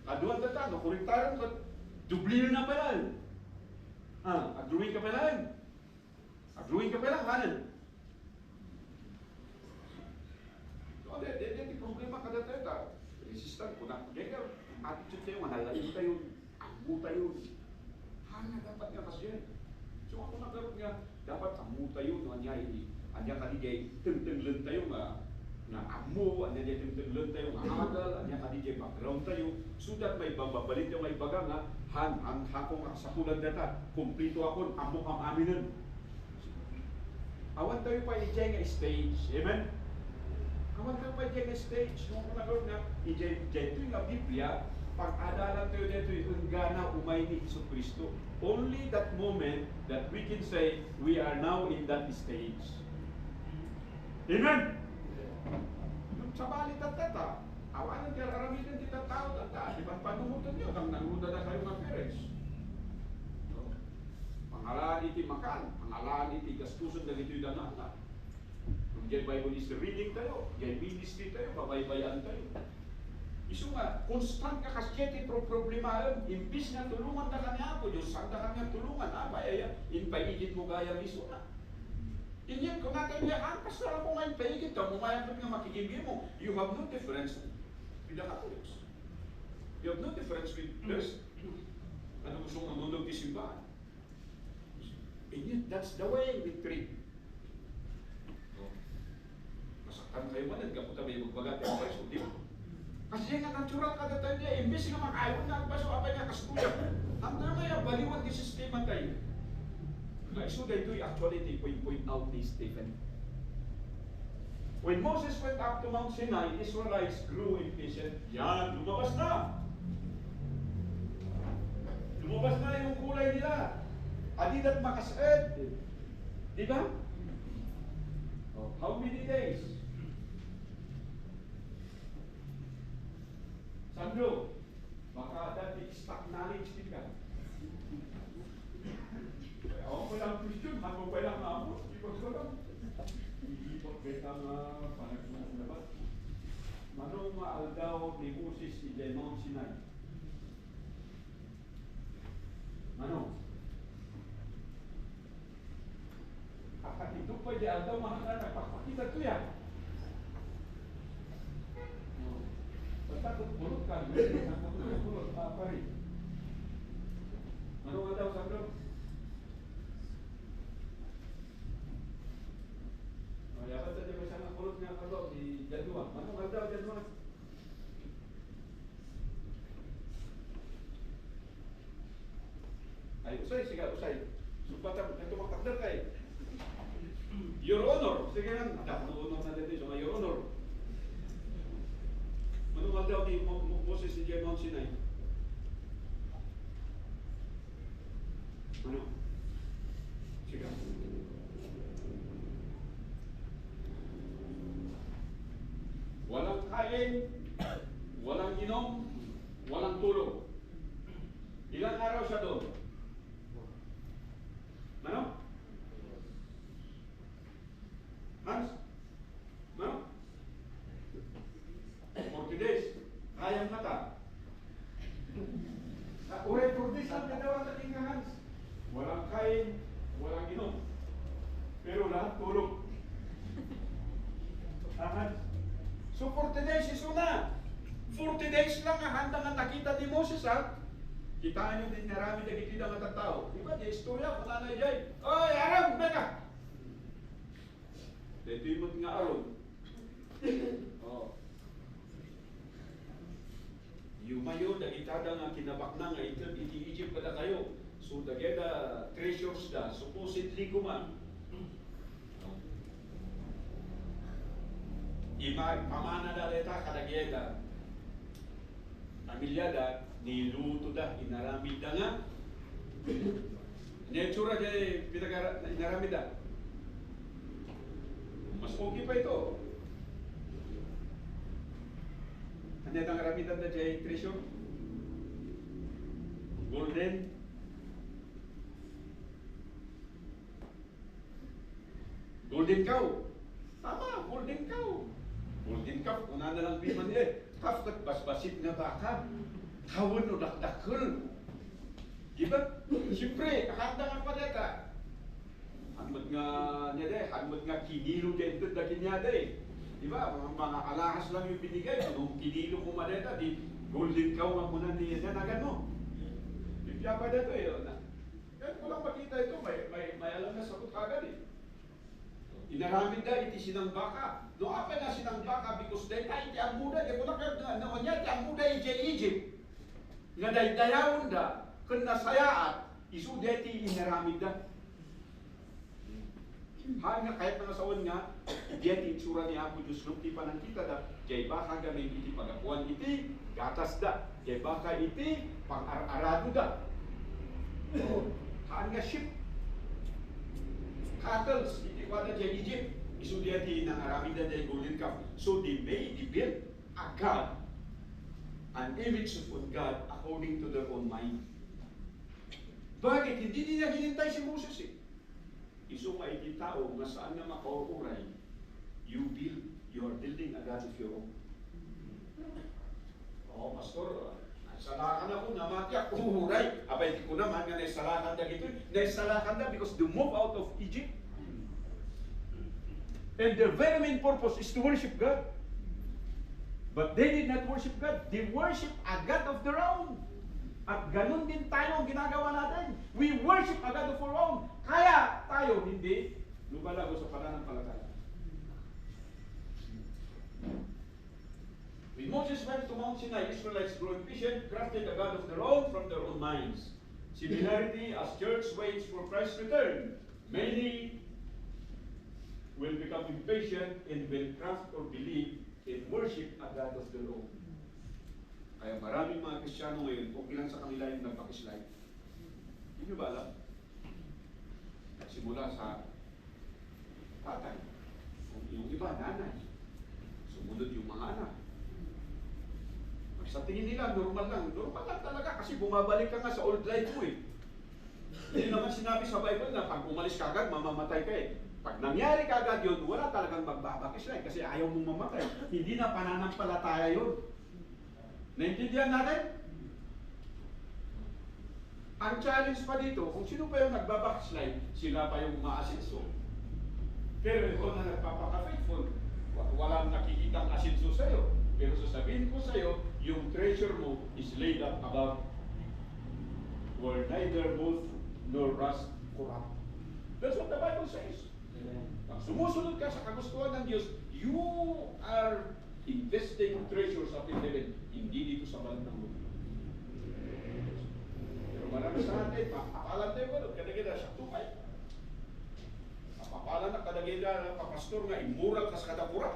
Kaduan ka ta, nakurektar ka, dublin na pala. Agruin ka pala. Agruin ka pala, kanan. So, di problema ka dito ito. Resistant ko na. Kaya attitude tayo, mahalayo tayo, amu tayo. Hana dapat nga kasi. So ako nagkaroon nga, dapat amu tayo, anya kanigay, teng-tenglen tayo nga, amu, anya teng-tenglen tayo nga agal, anya kanigay background tayo, so that may babalit yung may baga nga, hakong sa kulang data, kumplito ako, amu kam aminan. Awan tayo pa i-jay nga stage, amen? Awan tayo pa i-jay nga stage, nung nagkaroon nga, i-jay ito nga Biblia, pag-adalan tayo dito yung gana umay ni Jesu Cristo. Only that moment that we can say we are now in that stage. Amen? Sa balit at tata, awanan kaya aramitan kita tao tata, di ba panuhutan nyo, kang nanguda na kayo ng parents. Pangalaan iti makan, pangalaan iti gastusan na ito'y danata. Kung dyan Bible is reading tayo, dyan ministry tayo, babaybayan tayo. Isu nga, constant ka kasyete problema imbis nga tulungan na kanya po, Diyos sanda kanya tulungan, ay inpaigit mo gaya miso na. Inyan, kung natin niya, pastor ako nga inpaigit ka, mumayang nga makikibigay mo, you have no difference with the Catholics. You have no difference with theirs. Ano gusto mong manunod di simbahan? Inyan, that's the way we treat. Masaktan kayo man, nagkaputa may magbagat yung Christ, di ba? Kasi nga natural ka dito niya, imbis nga makayon na agpaso, apay nga kastuya. Ang tama yung baliwan di sistema tayo. So ito actually they point out ni Stephen. When Moses went up to Mount Sinai, Israelites grew impatient. Yan, lumabas na. Lumabas na yung kulay nila. Adidat makased. Di ba? How many days? Sandro, baka dati stock knowledge din ka. Ako pa lang Christian, ako pa lang ako. Ibig ko lang. Ibig betang panagsunabat. Manong maaldaw ni Moses si Mount Sinai? Manong? Akat ito pa di aldaw mahal na pagpakita ito yan. Basta kung pulot ka, pulot pa rin. Ano nga daw, Sandro? Dapat saja bersama pulot nga kalau di Januar. Ano nga daw, Januar? Ay, usay, siga, usay. Supata, ito makakder kayo. Your Honor, sige nga, ada honor na dito, so Your Honor. Ano nga daw ni Moses si Mount Sinai? Ano? Sige. Walang kain, walang inom, walang tulog. Ilang araw siya doon? Ano? Hans? Ano? 40 days. Kayang mata. Uray 40 days lang ginawa sa King Hans. Walang kain, 40 days is una. 40 days lang ang handa nga nakita ni Moses, ha? Kitaan nyo din narami na kitita nga tao. Diba, di istorya, kung nanay dyan. Oy, Aaron, meka! Ito yung nga Aaron. Oh. Yung mayo, nagitada nga kinabak na nga, iti-Egypt pa na kayo. So, dageda treasures da, supposedly kuman. Pamana da leta kadageda. Pamilya da, niluto da, inaramid da nga. Natura da, inaramid da. Mas okay pa ito. Ano itang aramidan da dyan treasure? Golden. Golden cow. Tama, golden cow. Golden cow, una na lang biman eh. Kafkat basbasit na baka. Kawon o dakdakul. Diba? Siyempre, kakanda nga pa deta. Hanmat nga niya de, hanmat nga kinilo dito dakin niya de. Diba? Mga alahas lang yung binigay. Anong kinilo ko madeta, di golden cow nga muna niya na gano. Bibya pa dito eh. Kaya ko lang makita ito, may alam na sagot kagad eh. Inaramid da iti sinang baka. No apa na sinang baka because dahil iti ang muda, di ko na kayo naman niya, iti ang muda iti Egypt. Nga dahil dayawon da, kung nasayaat, isu da iti inaramid da. Hal nga kahit mga sawan nga, di iti itsura ni Apo Diyos nung ti panangkita da, jay baka gamay iti pagapuan iti, gatas da, jay baka iti, pang-arado da. Hal nga ship, cattle, wala dyan Egypt, iso diya di ng Aramida dahil golden calf. So they built a God, an image of God according to their own mind. Bakit? Hindi nila hinintay si Moses eh. Iso nga iti tao nga saan na makauuray, you are building a God of your own. Oh, pastor, naisalakan ako, namatyak, umuray. Abay, di ko naman nga naisalakan na gito. Naisalakan na because they move out of Egypt. And their very main purpose is to worship God. But they did not worship God. They worship a God of their own. At ganun din tayo ang ginagawa natin. We worship a God of our own. Kaya tayo hindi lumalago sa pananampalataya. When Moses went to Mount Sinai, Israelites grew impatient, crafted a God of their own from their own minds. Similarity as church waits for Christ's return. Many will become impatient and will craft or believe and worship a God of their own. Kaya maraming mga Kristiyano ngayon, kung ilan sa kanila yung nagpakislide. Hindi nyo ba alam? Simula sa tatay. Yung iba, nanay. Sumunod yung mga anak. Sa tingin nila, normal lang. Normal lang talaga kasi bumabalik ka nga sa old life mo eh. Hindi naman sinabi sa Bible na pag umalis ka agad, mamamatay ka eh. Pag nangyari kagad yun, wala talagang magbabakislide kasi ayaw mong mamatay. Hindi na pananampalataya yun. Naintindihan natin? Ang challenge pa dito, kung sino pa yung nagbabakislide, sila pa yung umaasinso. Pero ito na nagpapaka-faithful, walang nakikitang asinso sa'yo. Pero sasabihin ko sa'yo, yung treasure mo is laid up above where neither moth nor rust corrupt. That's what the Bible says. Pag sumusunod ka sa kagustuhan ng Diyos, you are investing treasures up in heaven, hindi dito sa balat ng mundo. Pero marami sa atin, papapalan tayo ba? Kadagida siya tukay. Papapalan na kadagida na papastor nga immoral kas kadapura.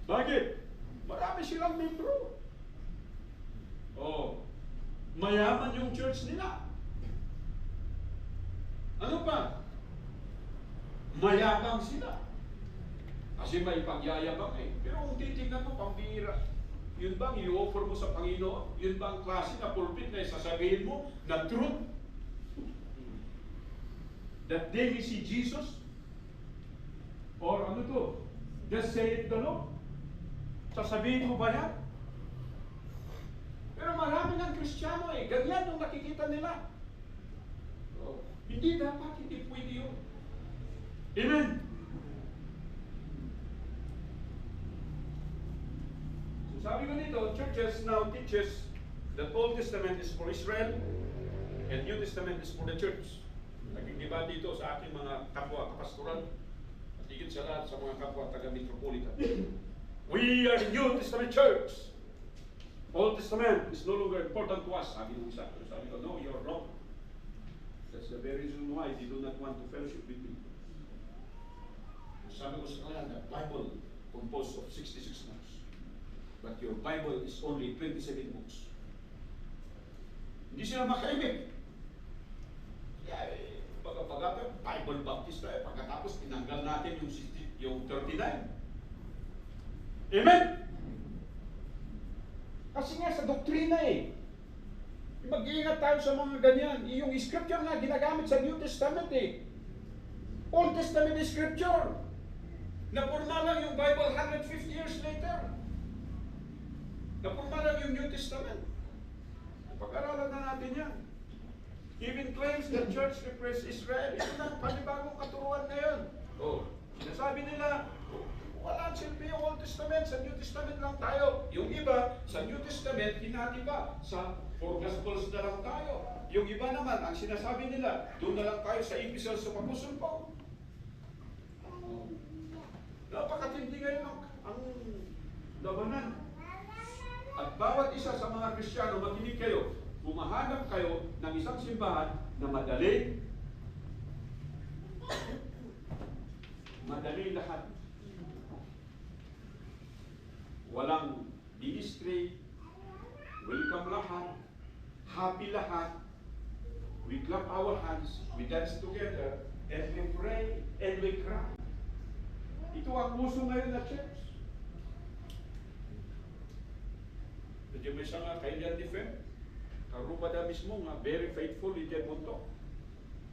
Bakit? Marami silang membro. Oh, mayaman yung church nila. Ano pa? Mayabang sila. Kasi may pagyayabang eh. Pero kung titignan mo, pambira. Yun bang i-offer mo sa Panginoon? Yun bang klase na pulpit na sasabihin mo na truth? That they may see Jesus? Or ano to? Just say it the Lord? Sasabihin mo ba yan? Pero marami ng Kristiyano eh. Ganyan yung nakikita nila. Oh, hindi dapat, hindi pwede yun. Amen? Sabi ko dito, churches now teaches that Old Testament is for Israel and New Testament is for the church. Naging-debate dito sa aking mga kapwa kapastoral at higit sa lahat sa mga kapwa taga-metropolitan. We are the New Testament church. Old Testament is no longer important to us. Sabi ng isa. Sabi ko, no, you're wrong. That's the very reason why they do not want to fellowship with me. Sabi ko sa kanila, the Bible composed of 66 books. But your Bible is only 27 books. Hindi sila makaibig. Pagkatapos, Bible Baptist tayo. Pagkatapos, tinanggal natin yung 39. Amen? Kasi nga sa doktrina mag-iingat tayo sa mga ganyan. Yung scripture na ginagamit sa New Testament Old Testament is scripture. Napurma lang yung Bible 150 years later. Napurma lang yung New Testament. Pag-aralan na natin yan. Even claims that church represents Israel. Ito na ang panibagong katuruan ngayon. Sinasabi nila, wala silbi yung Old Testament, sa New Testament lang tayo. Yung iba, sa New Testament, hinati pa. Sa 4 Gospels na lang tayo. Yung iba naman, ang sinasabi nila, doon na lang tayo sa Epistles sa Apostle Paul. Napakatindi ngayon ang labanan. At bawat isa sa mga Kristiyano, makinig kayo, humahanap kayo ng isang simbahan na madali lahat. Walang ministry, welcome lahat, happy lahat, we clap our hands, we dance together, and we pray, and we cry. Ito ang uso ngayon na church. Medyo may isa nga kailan defend. Karuba da mismo nga, very faithful, iti munto.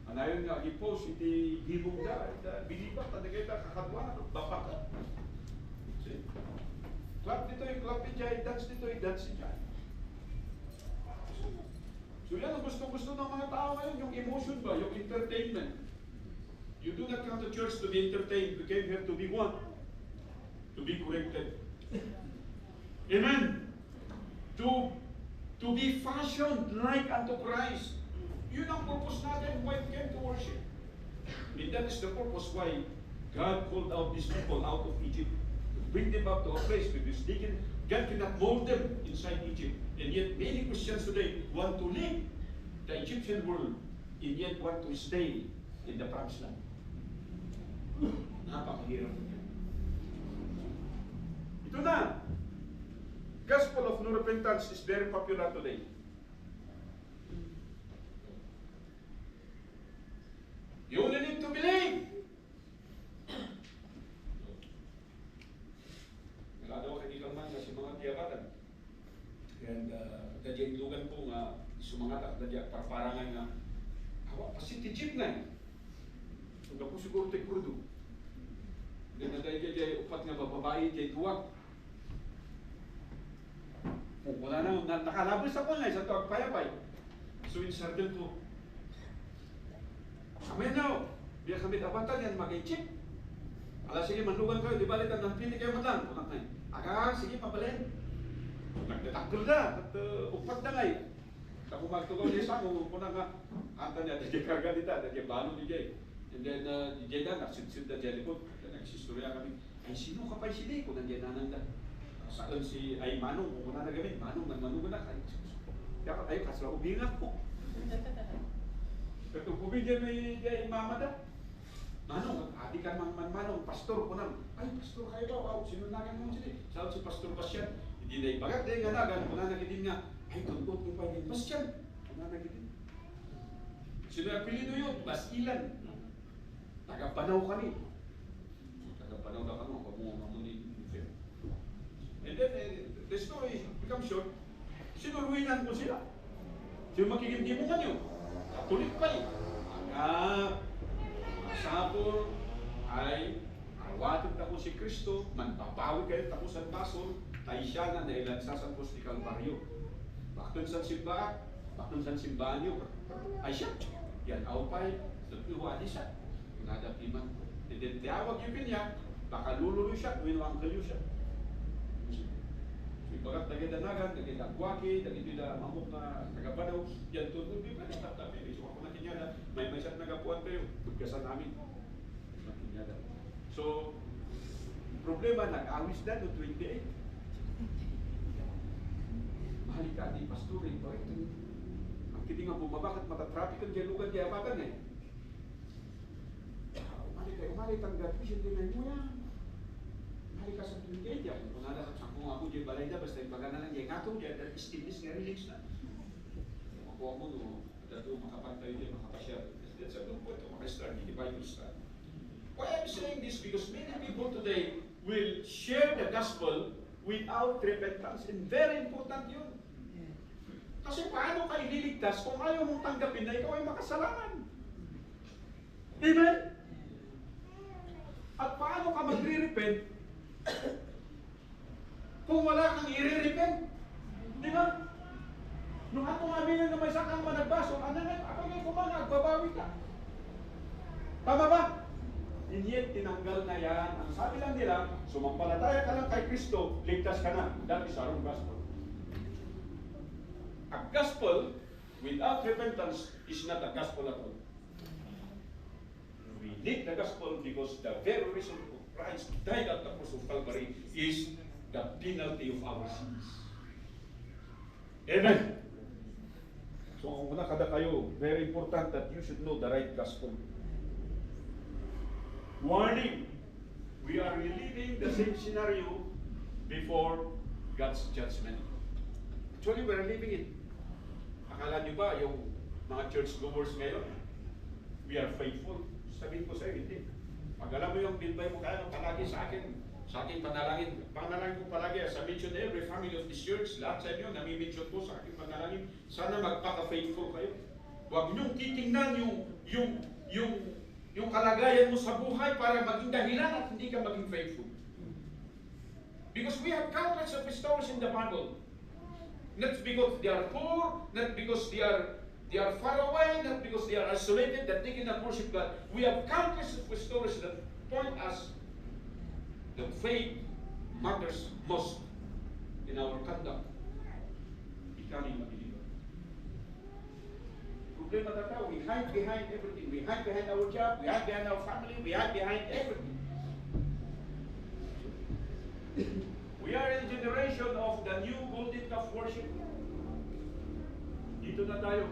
Anayon nga, ipos, iti hibong da, bilibat, tanagay da, kakadwa, bapak. See? Clap dito yung clap iti, dance dito yung dance iti. So yan ang gusto-gusto ng mga tao ngayon, yung emotion ba, yung entertainment. You do not come to church to be entertained, you came here to be one, to be corrected. Amen? To be fashioned like unto Christ. Yun ang purpose natin why we came to worship. And that is the purpose why God called out these people out of Egypt. To bring them up to a place because God cannot mold them inside Egypt. And yet many Christians today want to leave the Egyptian world and yet want to stay in the promised land. Napakahirap. Ito na. Gospel of no repentance is very popular today. You only need to believe. Naladaw kanilang man si mga tiyabatan. And dadya ilugan po nga sumangatak dadya parparangan nga awa pa si tijip na Kung po siguro tayo kurdo. Then dadya upat nga bababae jay tuwag. Wala na, nakalabas ako nga sa tuwag payapay. So in sergeant ko, kami na, biya kami dabatan yan, mag-i-chip. Ala, sige, manlugan kayo, di balitan, nanpili kayo man lang. Sige, pabalin. Nagdatakol na, at upat na ngay. Ako magtugaw niya sa mo, kung nga, anta niya, di karga nita, di balo ni Jay. And then, di Jay na, nagsit-sit na Jay likod. Nagsistorya kami, ay, sino ka pa sila kung nandiyan nananda? Saan si ay Manong, kung na nagamit, Manong na, ay, kasla ubingat ko. Pero bumigyan may mama da. Manong, adi ka Manong, pastor ko na. Ay, pastor kayo ba? Wow, sinunagan mo sila. Sabi si Pastor Bastian, hindi na ibagat din nga nagan, kung na nagitin nga, ay, tundot niyo pa din, Bastian, kung na nagitin. Sino yung apelido yun? Bastilan. Tagapanaw kami. Tagapanaw na kami, huwag mo mamunin. And then, the story becomes short. Sinuruinan ko sila. Sino makikimtimungan nyo? Katulik pa eh. Masapol ay awatin tako si Kristo, manpapawi kayo tako sa basol, ay siya na nailansa sa krus ni Kalbaryo. Bakit sa simbahan? Bakit sa simbahan nyo? Ay siya. Yan, awpay, natuwa di siya. Nadapiman. And then, tiyawag yung niya, baka lululoy siya, kung ang kalyo siya. So, Bagat nagdanagan, nagdagwaki, nagdida mamok na tagabanaw, yan to, hindi pa rin tatami. So ako nakinyada, may masyat nagapuan kayo, pagkasan namin. Nakinyada. So, problema, nag-awis na no 28. Mahal ka di pastorin, bakit? Ang kiting ang bumabakat, matatraffic ang diyalugan, di apakan eh. Umali tanggap, hindi na mo yan. Umali ka sa 28, yan. Kung nada, kung ako diyan balay na, basta yung bagana lang, yan nga ito, yan, that stillness nga relax na. Kung ako no, dato makapantay diyan, makapasyal. That's a good point, makastart, hindi ba yung start? Why I'm saying this? Because many people today will share the gospel without repentance. And very important yun. Kasi paano ka ililigtas kung ayaw mong tanggapin na ikaw ay makasalanan? Amen? At paano ka magre-repent kung wala kang i-repent? Di ba? Nung atong aminan na may sakang managbaso, ano nga, ako nga kumanga, agbabawi ka. Tama ba? And yet, tinanggal na yan. Ang sabi lang nila, sumampalataya ka lang kay Kristo, ligtas ka na. That is our own gospel. A gospel without repentance is not a gospel at all. We need the gospel because the very reason of Christ died at the cross of Calvary is the penalty of our sins. Amen. So, kung una kada kayo, very important that you should know the right gospel. Warning, we are reliving the same scenario before God's judgment. Actually, we are living it. Akala nyo ba yung mga church goers ngayon, we are faithful? Sabihin ko sa'yo, hindi. Pag alam mo yung bilbay mo, kaya palagi sa akin panalangin. Panalangin ko palagi, as I mention every family of this church, lahat sa inyo, nami-mention ko sa akin panalangin, sana magpaka-faithful kayo. Huwag niyong titingnan yung kalagayan mo sa buhay para maging dahilan at hindi ka maging faithful. Because we have countless of stories in the Bible. Not because they are poor, not because they are far away, not because they are isolated, that they cannot worship God. We have countless of stories that point us that faith matters most in our conduct, becoming a believer. Problema tao, we hide behind everything. We hide behind our job, we hide behind our family, we hide behind everything. We are in a generation of the new golden calf worship. Dito na tayo.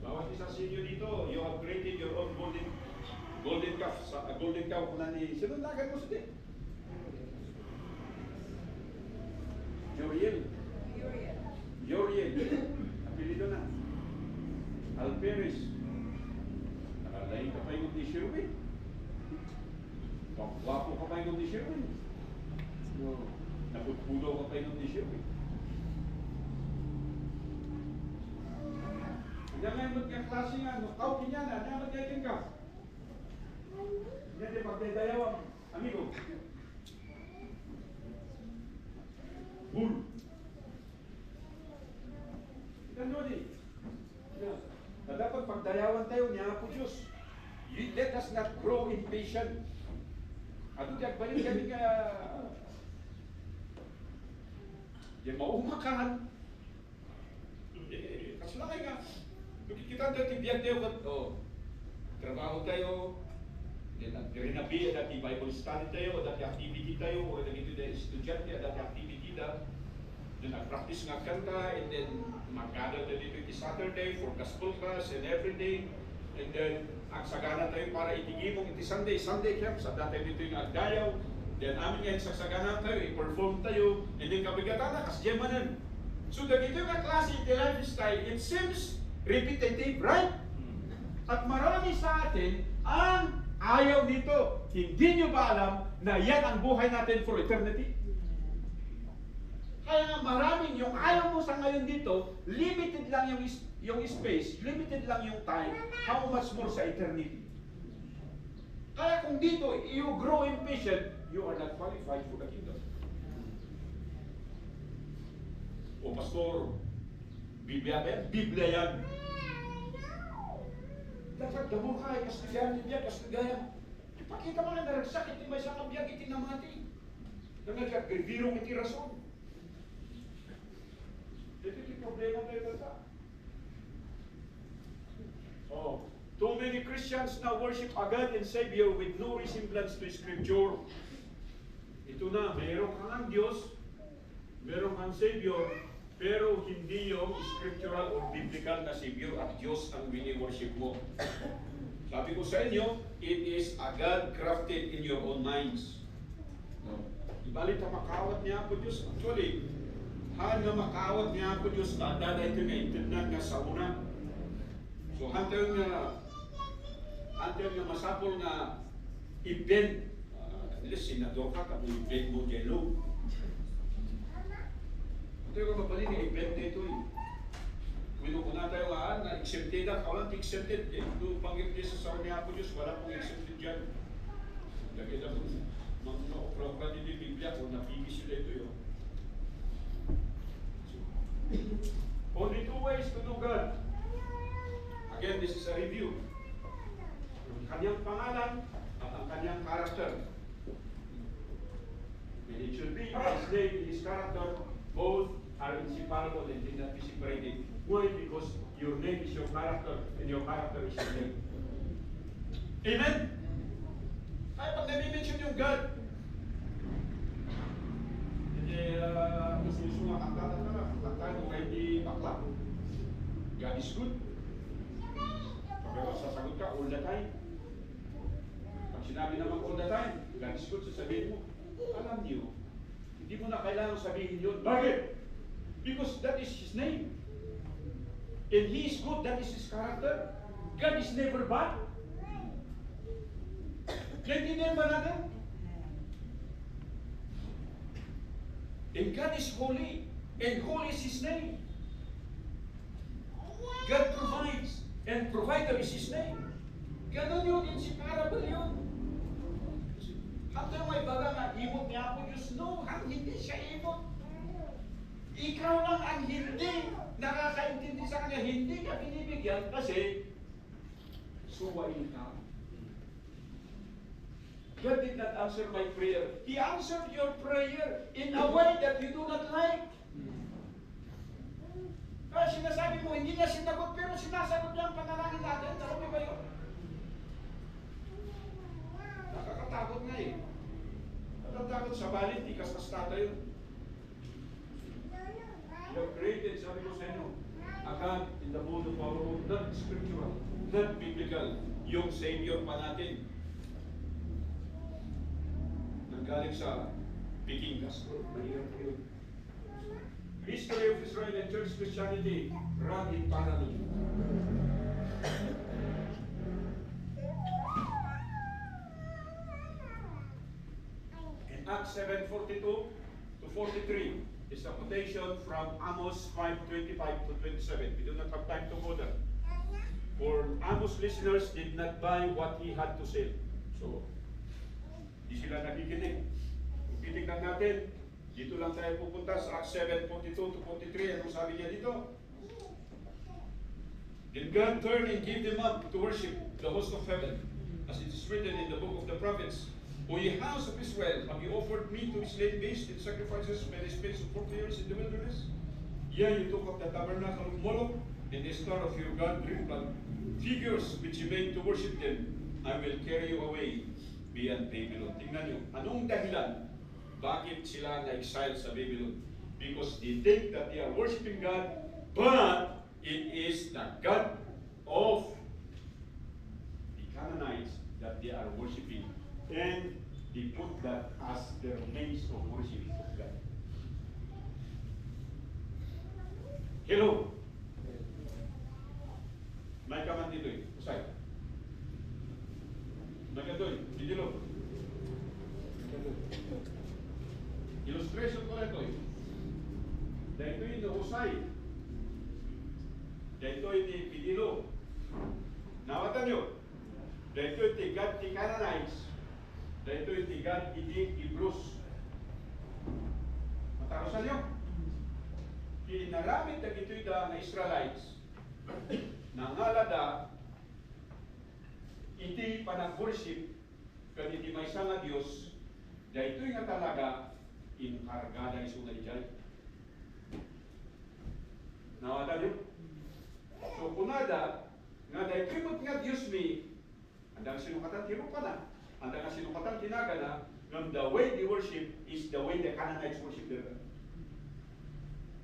Bawat isa sa inyo dito, you have created your own golden calf. Golden calf na ni, sinundagan mo sa din. Yoriel. Apelido na. Alperes. Nakalain ka pa yung di Sherwin. Wapo ka pa yung di Sherwin. Naputpudo ka pa yung di Sherwin. Yan nga yung magkaklase nga, nukaw kinyana, yan magkakin ka. Yan yung pagdadayawang, amigo. Bull. Ganun eh. Na dapat pagdayawan tayo niya po Diyos. Let us not grow impatient. Ato diyan balik kami ka yan maumakan. Kasulangay nga. Kita dati biyak tayo trabaho tayo. Rinabi dati Bible study tayo, dati activity tayo, o dati estudyante, dati activity da. Then nag-practice nga kanta, and then mag-gather tayo dito Saturday for gospel class and every day. And then, ang sagana tayo para itigimong iti Sunday camp, sa dati dito yung agdayaw. Then amin ngayon sa sagana tayo, i-perform tayo, and then kabigatan na, kasjemanan. So, dito yung klase iti lifestyle, it seems repetitive, right? At marami sa atin ang ayaw nito. Hindi nyo ba alam na yan ang buhay natin for eternity? Kaya nga maraming yung ayaw mo sa ngayon dito, limited lang yung space, limited lang yung time, how much more sa eternity. Kaya kung dito, you grow impatient, you are not qualified for the kingdom. O pastor, Biblia yan. Dapat gamo ka, kastigayan niya, kastigayan. Ipakita mo na naragsakit, may sakabiyag itinamati. nagkagvirong iti rason. Ito iti problema tayo bata. Oh, too many Christians now worship a God and Savior with no resemblance to Scripture. Ito na, mayroon kang Diyos, mayroon kang Savior, pero hindi yung scriptural or biblical na Savior at Diyos ang wini-worship mo. Sabi ko sa inyo, it is a God crafted in your own minds. Ibalit na makawat niya po Diyos. Actually, haan nga makawat niya po Diyos, dada ito nga intindan nga sa una. So, hantayon nga masapol nga event. Senador ka, kami event mo dyan. Ito yung mapalin yung event dito eh. Kung na tayo na exempted na, kawalan exempted. Doon panggit niya sa sawa niya po Diyos, wala pong exempted dyan. Lagi lang mga program din yung Biblia kung napigis sila ito yun. Only two ways to know God. Again, this is a review. Ang kanyang pangalan at ang kanyang character. And it should be His name, His character, both are inseparable and cannot be separated. Why? Because your name is your character and your character is your name. Amen? Kaya pag nami-mention yung God, hindi sinusunga kanta kung hindi bakla. God is good. Pero sasagot ka all the time. Pag sinabi naman all the time, God is good, sasabihin mo, alam niyo, hindi mo na kailangan sabihin yun. Bakit? Because that is His name. And He is good, that is His character. God is never bad. Naintindihan ba natin? And God is holy. And holy is His name. God provides. And provider is His name. Ganon yun, inseparable yun. Hanggang may baga nga, imot niya ako Diyos. No, hindi siya imot. Ikaw lang ang hindi nakakaintindi sa kanya. Hindi ka binibigyan kasi suwain ka. God did not answer my prayer. He answered your prayer in a way that you do not like. Kaya sinasabi mo, hindi niya sinagot, pero sinasagot niya ang panalangin natin. Sabi ba yun? Nakakatakot nga eh. Nakakatakot sa balit, di kasastata yun. You are created, sabi ko sa inyo, a God in the mold of our own, not scriptural, not biblical, yung Savior pa natin. Nanggaling sa Peking Castro. Mahirap yun. History of Israel and Church Christianity run in parallel. In Acts 7:42 to 43 is a quotation from Amos 5:25 to 27. We do not have time to go there. For Amos listeners did not buy what he had to sell. So, di sila nakikinig. Kung titignan natin, dito lang tayo pupunta sa Acts 7:42 to 43. Anong sabi niya dito? Then God turned and gave them up to worship the host of heaven, as it is written in the book of the prophets. O ye house of Israel, have you offered meat to be slain beasts and sacrifices by the space of 40 years in the wilderness? Yea, you took up the tabernacle of Moloch and the star of your God Remphan, figures which you made to worship them. I will carry you away beyond Babylon. Tingnan nyo, anong dahilan? Bakit sila na-exile sa Babylon? Because they think that they are worshiping God, but it is the God of the Canaanites that they are worshiping. And they put that as their means of worship of God. Hello? May kaman dito eh. Usay. May kadoy. Didilo. Illustration ko na ito eh. Dahito yung nausay. Dahito yung pidilo. Nawatan nyo. Dahito yung God ti Canaanites. Dahito yung God ti Hebrews. Matarusan nyo. Kinaramit na ito'y na Israelites. Nangalada iti panag-worship kan iti may nga Diyos. Dahito nga talaga inkargada iso na ijay. Nawata niyo? So kunada, nga dahil kimot nga Diyos mi, andang sinukatan tiro pa na, andang sinukatan tinaga na, ng the way they worship is the way the Canaanites worship their God.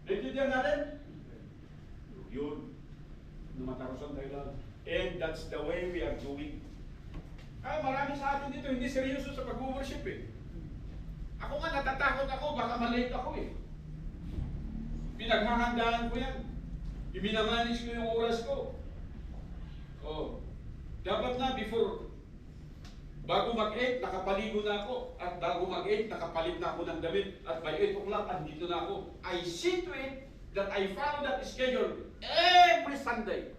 Naintindihan natin? Yun. Numatarosan tayo lang. And that's the way we are doing. Marami sa atin dito, hindi seryoso sa pag-worship eh. Ako nga, natatakot ako, baka malate ako eh. Pinaghahandaan ko yan. Iminamanis ko yung oras ko. Oh. Dapat na before, bago mag-8, nakapaligo na ako. At bago mag-8, nakapalit na ako ng damit. At by 8 o'clock, andito na ako. I see to it that I follow that schedule every Sunday.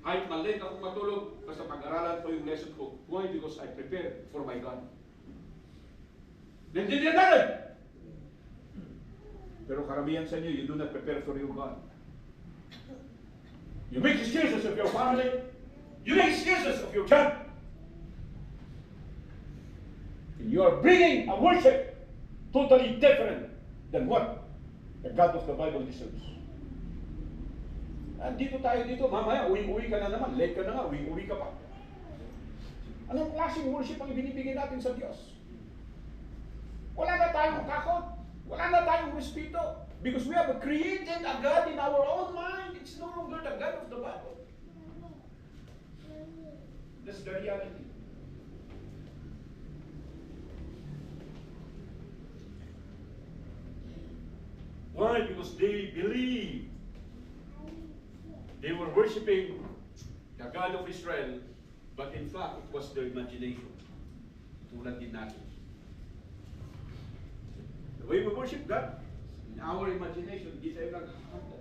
Kahit malate ako matulog, basta pag-aralan ko yung lesson ko. Why? Because I prepare for my God. Nandiyan natin! Pero karamihan sa inyo, you do not prepare for your God. You make excuses of your family. You make excuses of your job. And you are bringing a worship totally different than what the God of the Bible deserves. Dito tayo dito, mamaya, uwi ka na naman, late ka na nga, uwi ka pa. Anong klaseng worship ang binibigay natin sa Diyos? Wala na tayong takot. Wala na tayong respeto. Because we have created a God in our own mind. It's no longer the God of the Bible. That's the reality. Why? Because they believe they were worshiping the God of Israel, but in fact, it was their imagination. Tulad din natin. The way we worship God, in our imagination, di tayo naghahanda.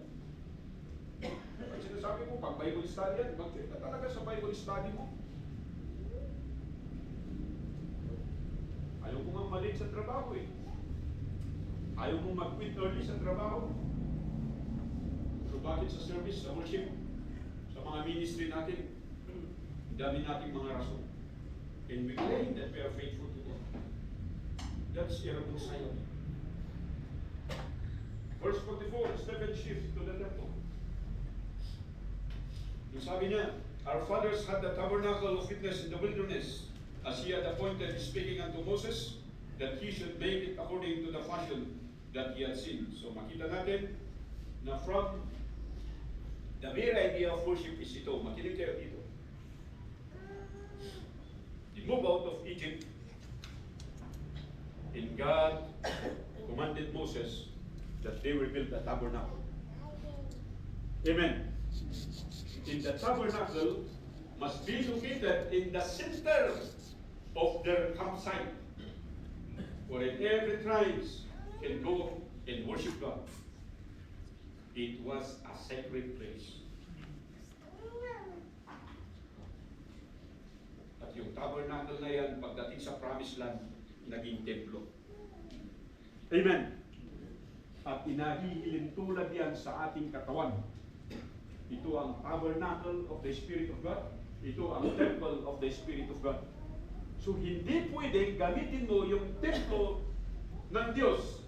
Pag sinasabi mo, pag Bible study yan, mag-check ka talaga sa Bible study mo. Ayaw mo nga mali sa trabaho eh. Ayaw mo mag-quit early sa trabaho. So bakit sa service, sa worship, sa mga ministry natin, dami nating mga rason. And we claim that we are faithful to God. That's irreconcilable. Verse 44, Stephen shifts to the temple. Yung sabi niya, our fathers had the tabernacle of witness in the wilderness, as he had appointed, speaking unto Moses, that he should make it according to the fashion that he had seen. So makita natin na from the mere idea of worship is ito. Makinig kayo dito. They move out of Egypt, and God commanded Moses that they will build a tabernacle. Amen. In the tabernacle must be located in the center of their campsite, where every tribe can go and worship God. It was a sacred place. At yung tabernacle na yan, pagdating sa promised land, naging templo. Amen. At inahihilin tulad yan sa ating katawan. Ito ang tabernacle of the Spirit of God. Ito ang temple of the Spirit of God. So hindi pwedeng gamitin mo yung templo ng Diyos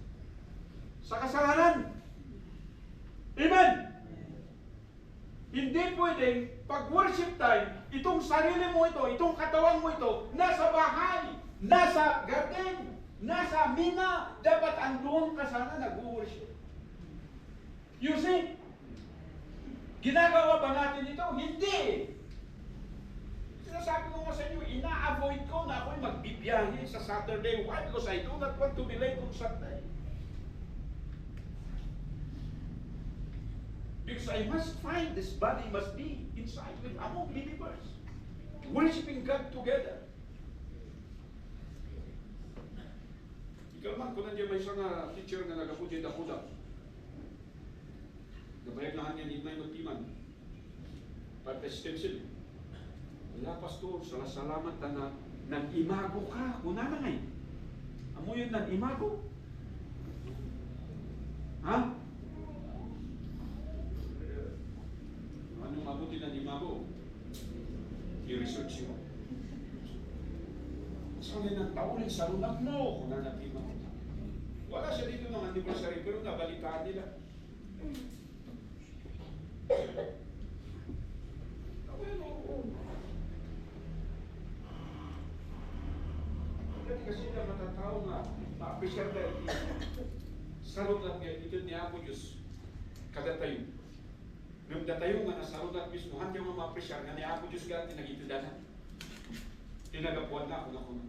sa kasalanan. Amen! Hindi pwedeng pag-worship time, itong sarili mo ito, itong katawan mo ito, nasa bahay, nasa garden, nasa mina, dapat andun ka sana nag-worship. You see? Ginagawa ba natin ito? Hindi! Sinasabi ko nga sa inyo, ina-avoid ko na ako'y magbibiyahe sa Saturday. Why? Because I do not want to be late on Sunday. Because I must find this body must be inside with among believers, worshiping God together. Ikaw man, kung nandiyan may isang teacher na nagaputin na kuda, gabayag lang niya, hindi may magtiman. Pag-stencil. Wala, pastor, salamat na nag-imago ka. Kuna na ngay. Amo yun nag-imago? Ha? Anong mabuti ng imago? I-research mo. Sanay ng taon sa lunag mo, kung nanatima ko. Wala siya dito ng anniversary, pero nabalitaan nila. Dati kasi na matatao nga, ma-appreciate dahil sarot at ito niya ako Diyos, kada tayo. Nung datayo nga nasarot at mismo, hindi mo ma-appreciate nga niya ako Diyos ka, tinagitudanan. Tinagapuan na ako na kuno.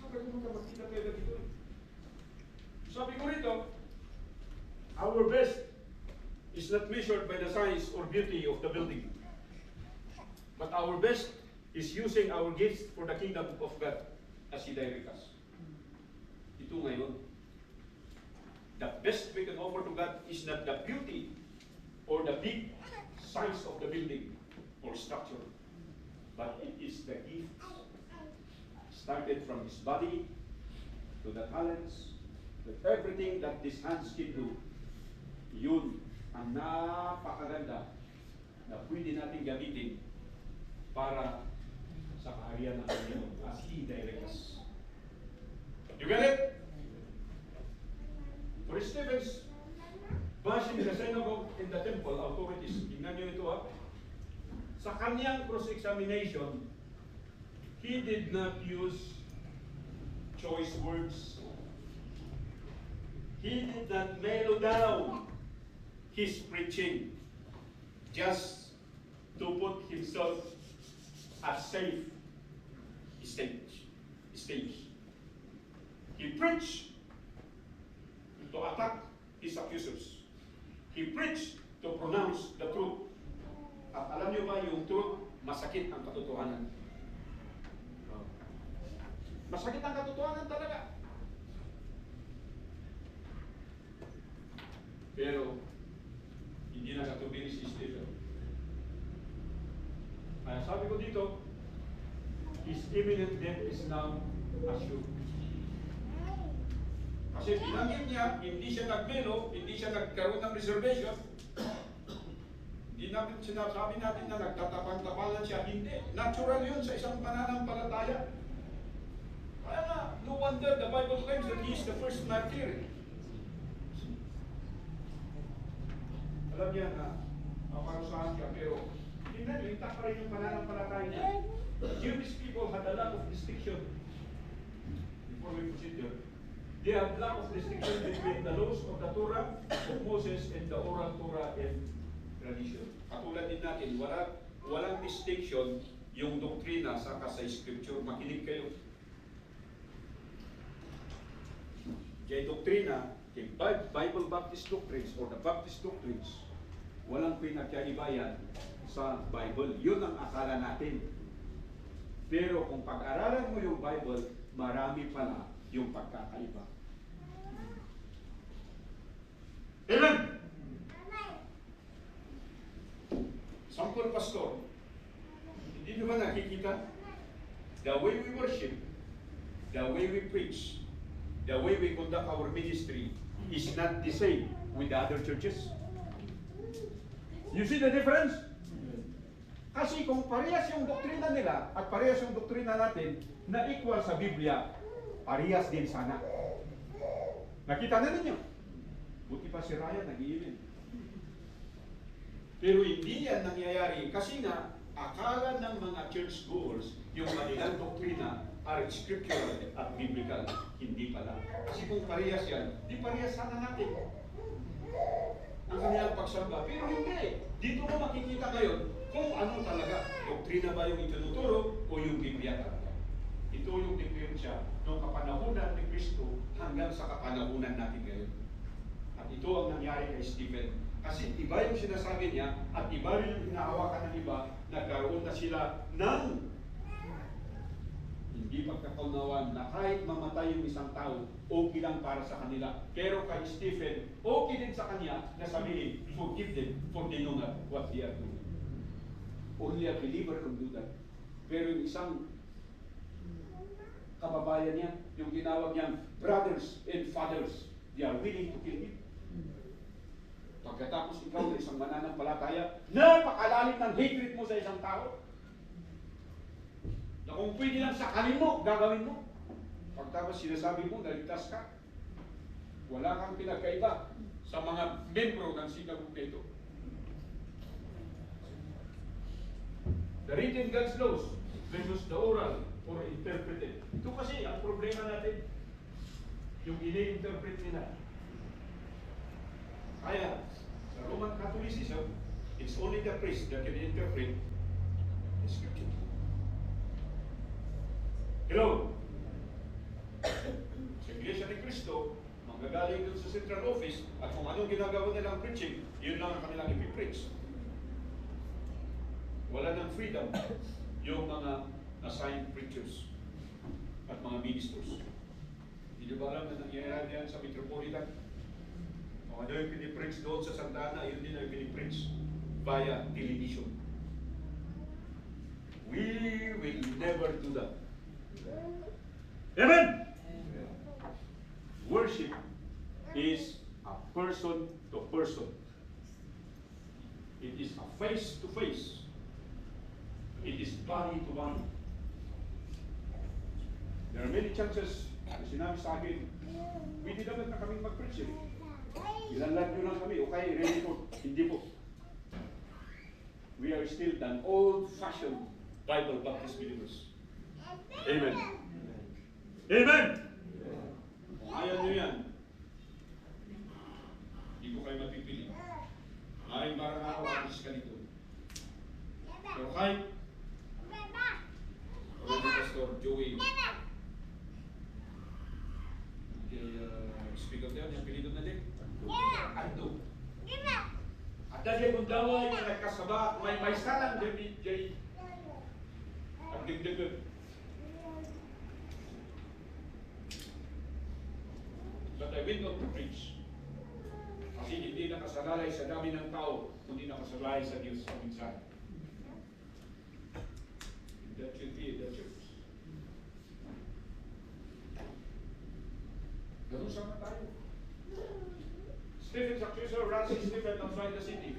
Sabi ko magkabakita kayo dito. Sabi ko rito, our best is not measured by the size or beauty of the building. But our best is using our gifts for the kingdom of God as He directs us. Ito ngayon. The best we can offer to God is not the beauty or the big size of the building or structure, but it is the gift. Started from His body to the talents, with everything that these hands can do. Yun ang napakaganda na pwede natin gamitin para sa kaharian ng Panginoon as He directs us. You get it? For Stephen's bashing the synagogue in the temple authorities, tingnan nyo ito ha. Sa kanyang cross-examination, he did not use choice words. He did not mellow down his preaching just to put himself at safe stage. He preached to attack his accusers. He preached to pronounce the truth. At alam niyo ba yung truth, masakit ang katotohanan. Masakit ang katotohanan talaga. Pero, hindi na katubili si Stephen. Kaya sabi ko dito, his imminent death is now assured. Kasi binanggit niya, hindi siya nagmelo, hindi siya nagkaroon ng reservation. Hindi natin sinasabi natin na nagtatapang-tapangan siya. Hindi. Natural yun sa isang pananampalataya. Kaya nga, no wonder the Bible claims that he is the first martyr. Alam niya na, maparusahan siya, pero hindi intact pa rin yung pananampalataya niya. Jewish people had a lot of distinction before we proceed there. They have lack of distinction between the laws of the Torah of Moses and the oral Torah and tradition. Katulad din natin, walang distinction yung doktrina sa scripture. Makinig kayo. Kaya doktrina, kay Bible Baptist doctrines or the Baptist doctrines, walang pinagkaibayan sa Bible. Yun ang akala natin. Pero kung pag-aralan mo yung Bible, marami pala yung pagkakaiba. Amen! Sample pastor, hindi nyo ba nakikita? The way we worship, the way we preach, the way we conduct our ministry is not the same with the other churches. You see the difference? Kasi kung parehas yung doktrina nila at parehas yung doktrina natin na equal sa Biblia, parehas din sana. Nakita na ninyo? Buti pa si Ryan nag-iimin. Pero hindi yan nangyayari kasi nga akala ng mga churchgoers yung kanilang doktrina are scriptural at biblical. Hindi pala. Kasi kung parehas yan, di parehas sana natin ang kanilang pagsamba. Pero hindi. Dito mo makikita ngayon kung ano talaga. Doktrina ba yung itinuturo o yung Biblia talaga. Ito yung diferensya ng kapanahunan ni Kristo hanggang sa kapanahunan natin ngayon. At ito ang nangyari kay Stephen. Kasi iba yung sinasabi niya at iba rin yung hinahawakan ng iba, nagkaroon na sila ng hindi pagkakaunawan na kahit mamatay yung isang tao, okay lang para sa kanila. Pero kay Stephen, okay din sa kanya na sabihin, forgive them for they know not what they are doing. Only a believer can do that. Pero yung isang kababayan niya, yung tinawag niyang brothers and fathers, they are willing to kill him. Pagkatapos ikaw na isang mananampalataya, napakalalim ng hatred mo sa isang tao. The Kung pwede lang sakalin mo, gagawin mo. Pagtapos sinasabi mo, naligtas ka. Wala kang pinagkaiba sa mga membro ng sinagot na ito. The written God's laws versus the oral or interpreted. Ito kasi ang problema natin. Yung ini-interpret nila. Kaya, sa Roman Catholicism, it's only the priest that can interpret the scripture. Hello? Sa Iglesia ni Cristo, manggagaling dun sa central office at kung anong ginagawa nilang preaching, yun lang ang kanilang ipipreach. Wala ng freedom yung mga assigned preachers at mga ministers. Hindi ba alam na nangyayari yan sa Metropolitan? Kung ano yung pinipreach doon sa Santa Ana, yun din ang pinipreach via television. We will never do that. Amen? Worship is a person to person. It is a face to face. It is body to body. There are many chances na sinabi sa akin, pwede dapat na kaming mag-preach eh. Ilanlag nyo lang kami, okay, ready po. Hindi po. We are still an old-fashioned Bible Baptist believers. Amen. Amen! Kung ayaw nyo yan, hindi ko kayo mapipili. Maring parang araw-alis ka dito. Pero kahit ni Pastor Joey speak of them, yung pilidon na din. Ando. At dahil kung daway na nagkasaba, may salang jay ang digdigan. But I will not preach. Kasi hindi nakasalalay sa dami ng tao, kundi nakasalalay sa Diyos sa minsan. That should be the church. Ganun sana tayo. Stephen's accuser runs Stephen outside the city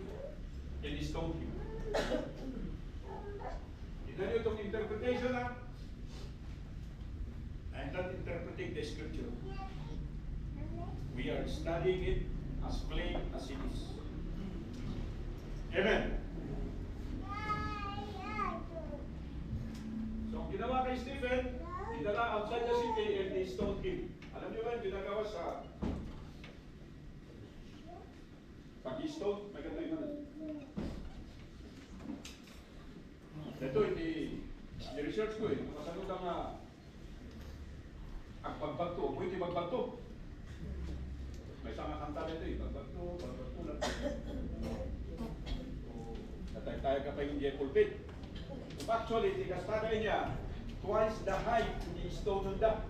and he stoned him. Tignan niyo itong interpretation na I'm not interpreting the scripture. We are studying it as plain as it is. Amen. So, ginawa kay Stephen, dinala outside the city and they stoned him. Alam niyo ba yung ginagawa sa pag-stone? May ganda yung ano. Ito, i-research ko eh. Nakasanod ang pagbagto. Pwede magbagto. May isang kanta nito eh. Pagbagto lang. Natay-tayo ka pa yung J. Pulpit. Actually, tigastada niya twice the height ni stone nunda.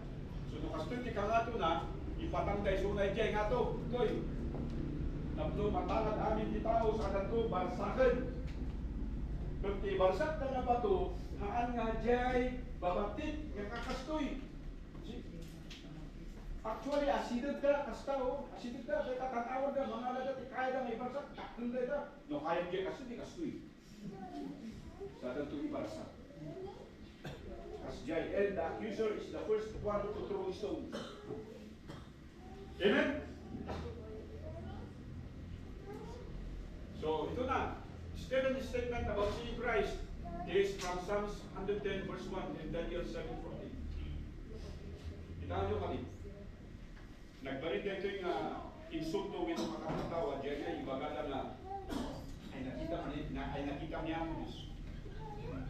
So, nukastun ka nga ito na, ipatangday sunay dyan nga ito. Ito'y, tapno matangat amin di tao sa kanto, barsakan. Kung barsak na nga ba ito, haan nga dyan, babatit, nga kakastoy. Actually, asidad ka, kastao, asidad ka, kaya katanawag ka, mga lagat, kaya na may barsak, taktunday ka. No, kaya dyan kastoy. Sa kanto ibarsak. As Jai, and the accuser is the first one to throw stones. Amen? So, ito na. Stephen's statement about seeing Christ is from Psalms 110 verse 1 and Daniel 7:14. Itahan nyo kami. Nagbalit na ito yung insulto with mga kapatawa. Diyan niya, ibagala na ay nakita niya ang Diyos.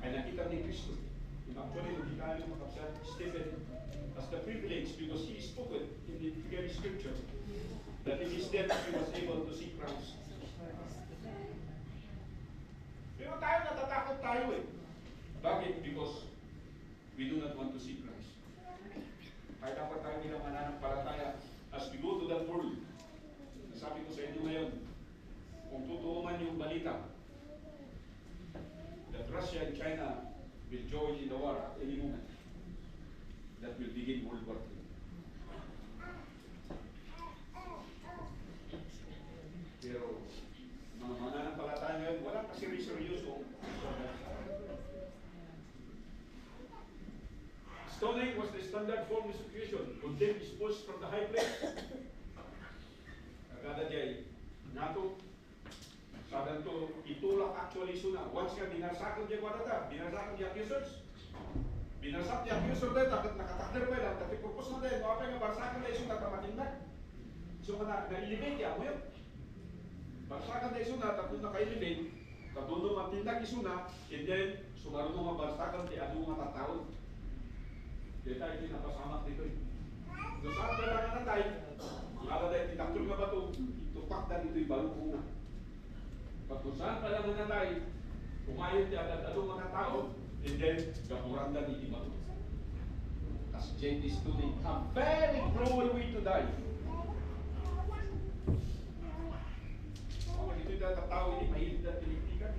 Ay nakita ni Kristo. Actually, hindi tayo makapsa Stephen has the privilege because he is spoken in the very scripture that in his death he was able to see Christ. Pero tayo natatakot tayo eh. Bakit? Because we do not want to see Christ. Kaya dapat tayo bilang mananampalataya as we go to that world. Sabi ko sa inyo ngayon, kung totoo man yung balita that Russia and China will join in the war at any moment. That will begin World War II. Pero, mga mananampalataya ngayon, walang kasi seryoso. Stoning was the standard form of execution. Condemned is pushed from the high place. Kada jay, nato, sadan to, itulak actually suna. Once nga binarsakan jay wadata, binarsakan jay accusers. Binarsak jay accuser tayo, takot nakatakder pa lang, tapi purpose na tayo, mga nga barsakan tayo suna, tamatindak. So na-elevate ya mo yun. Barsakan tayo suna, takot naka-elevate, katundo matindak isuna, and then, sumarunong mabarsakan tayo, ano mga tataon. Kaya tayo pinapasamak dito eh. So saan talaga na tayo, mga tayo, tinaktul nga ba ito, itupak na dito yung balong ko. Pag kung saan talaga na tayo, kumayon tayo agad anong mga tao, and then, kapuranda ni iba. As Jane is doing a very cruel way to die. Ito yung tao, hindi mahilig na tinitikan.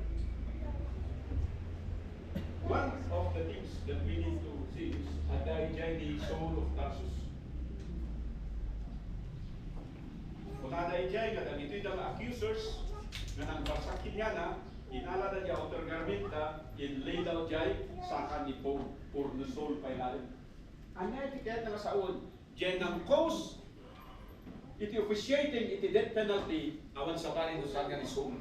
One of the things that we need to see is Adonijah, the soul of Tarsus. Kung Adonijah, kadang ito yung accusers na nang barsakin niya na, inala na niya outer garment na inlay daw jay sa ni Paul or the soul pa ilalim. Anya iti kaya na saon, dyan ang cause, iti officiating iti death penalty, awan sa parin usan nga ni soul.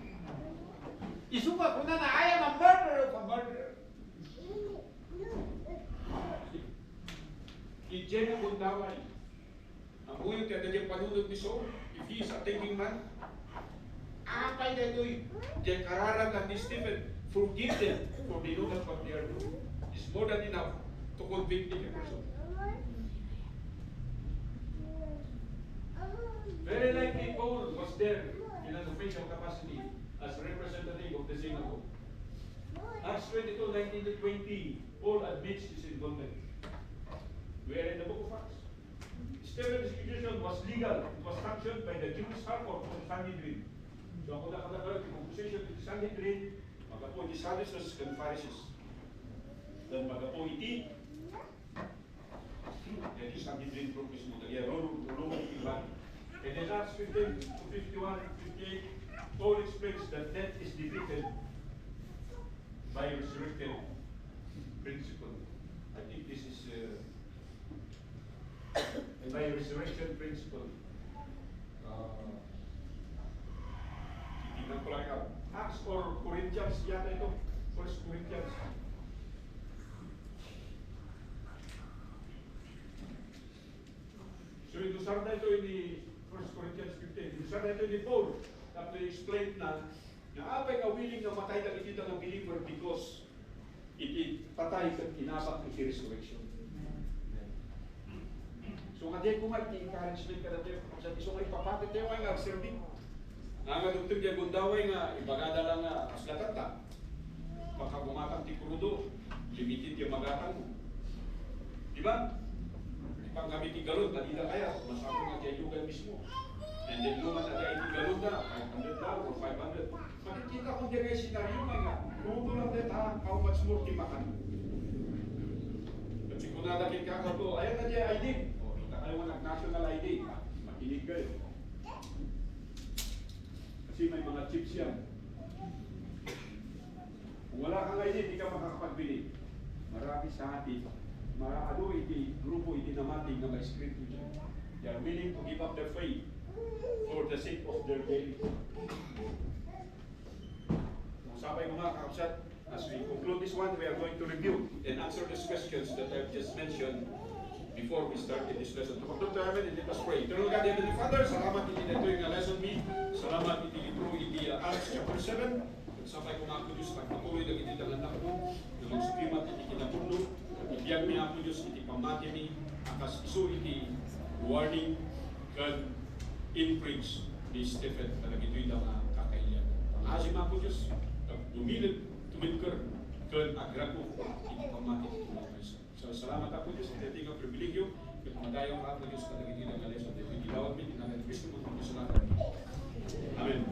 Isuka ko na I am a murderer of a murderer. Dyan ang bundaway. Ang buyo kaya na dyan panunod ni soul, if he is a thinking man, apay na ito'y dyan kararang lang ni Stephen, forgive them for they know not what they are doing. It's more than enough to convict a person. Very likely Paul was there in an official capacity as representative of the synagogue. Acts 22, 19 to 20, Paul admits his involvement. We are in the book of Acts. Stephen's execution was legal. It was sanctioned by the Jewish high court of Sanhedrin. So ako nakatagawag yung composition ng Sanhedrin, magapo ni Sadducees and Pharisees. Dan magapo iti, yan yung Sanhedrin group mismo, nagya rolong iba. And in Acts 15 to 51, 58, Paul explains that death is defeated by resurrected principle. I think this is by resurrection principle. Titignan ko lang yan. Acts or Corinthians yata ito. 1 Corinthians. So inusar na ito ni 1 Corinthians 15. Inusar na ito ni Paul. Tapos explain na apay nga willing na matay na itita ng believer because iti patay at kinabak iti resurrection. So nga di ko nga iti-encouragement ka na tayo. Sa iso nga ipapatid tayo nga serving. Nga doktor diya gundaway nga ibagada lang nga aslatan ta. Pagkagumatang ti krudo, limited yung magatang mo. Diba? Ipanggamit ti galon, kanila kaya, masako nga diya yugan mismo. And then lumat na diya iti galon na, $500 or 500. Makikita ko diya yung senaryo nga, krudo lang din ha, how much more ti makan. At kung nalagin ka ka to, ayan na diya ID. O, kita kayo nga national ID. Makinig kayo. Kasi may mga chips yan. Kung wala kang ID, hindi ka makakapagbili. Marami sa atin, ano iti, grupo iti namating na may script dyan. They are willing to give up their faith for the sake of their daily. Sabay mga kakapsat, as we conclude this one, we are going to review and answer these questions that I've just mentioned before we started this lesson. Tumakot to heaven and let us pray. Eternal God, Heavenly Father, salamat iti na ito yung lesson me. Salamat iti litro iti Acts chapter 7. At sabay ko nga po Diyos, pagpatuloy na iti tangan na ko, na magsukimat iti kinapuno, ibiyag mi ako Diyos iti pamati ni, akas iso iti warning, kan in-preach ni Stephen, talag ito'y lang kakailan. Pangasim ako Diyos, dumilid, tumidker, kan agrago, iti pamati iti mga Kristo. So, salamat ako Diyos, iti ating ang pribilegyo, at madayong ako Diyos, talag ito'y lang lesson, iti gilawag mi, tinanay Kristo, mga salamat. Amen.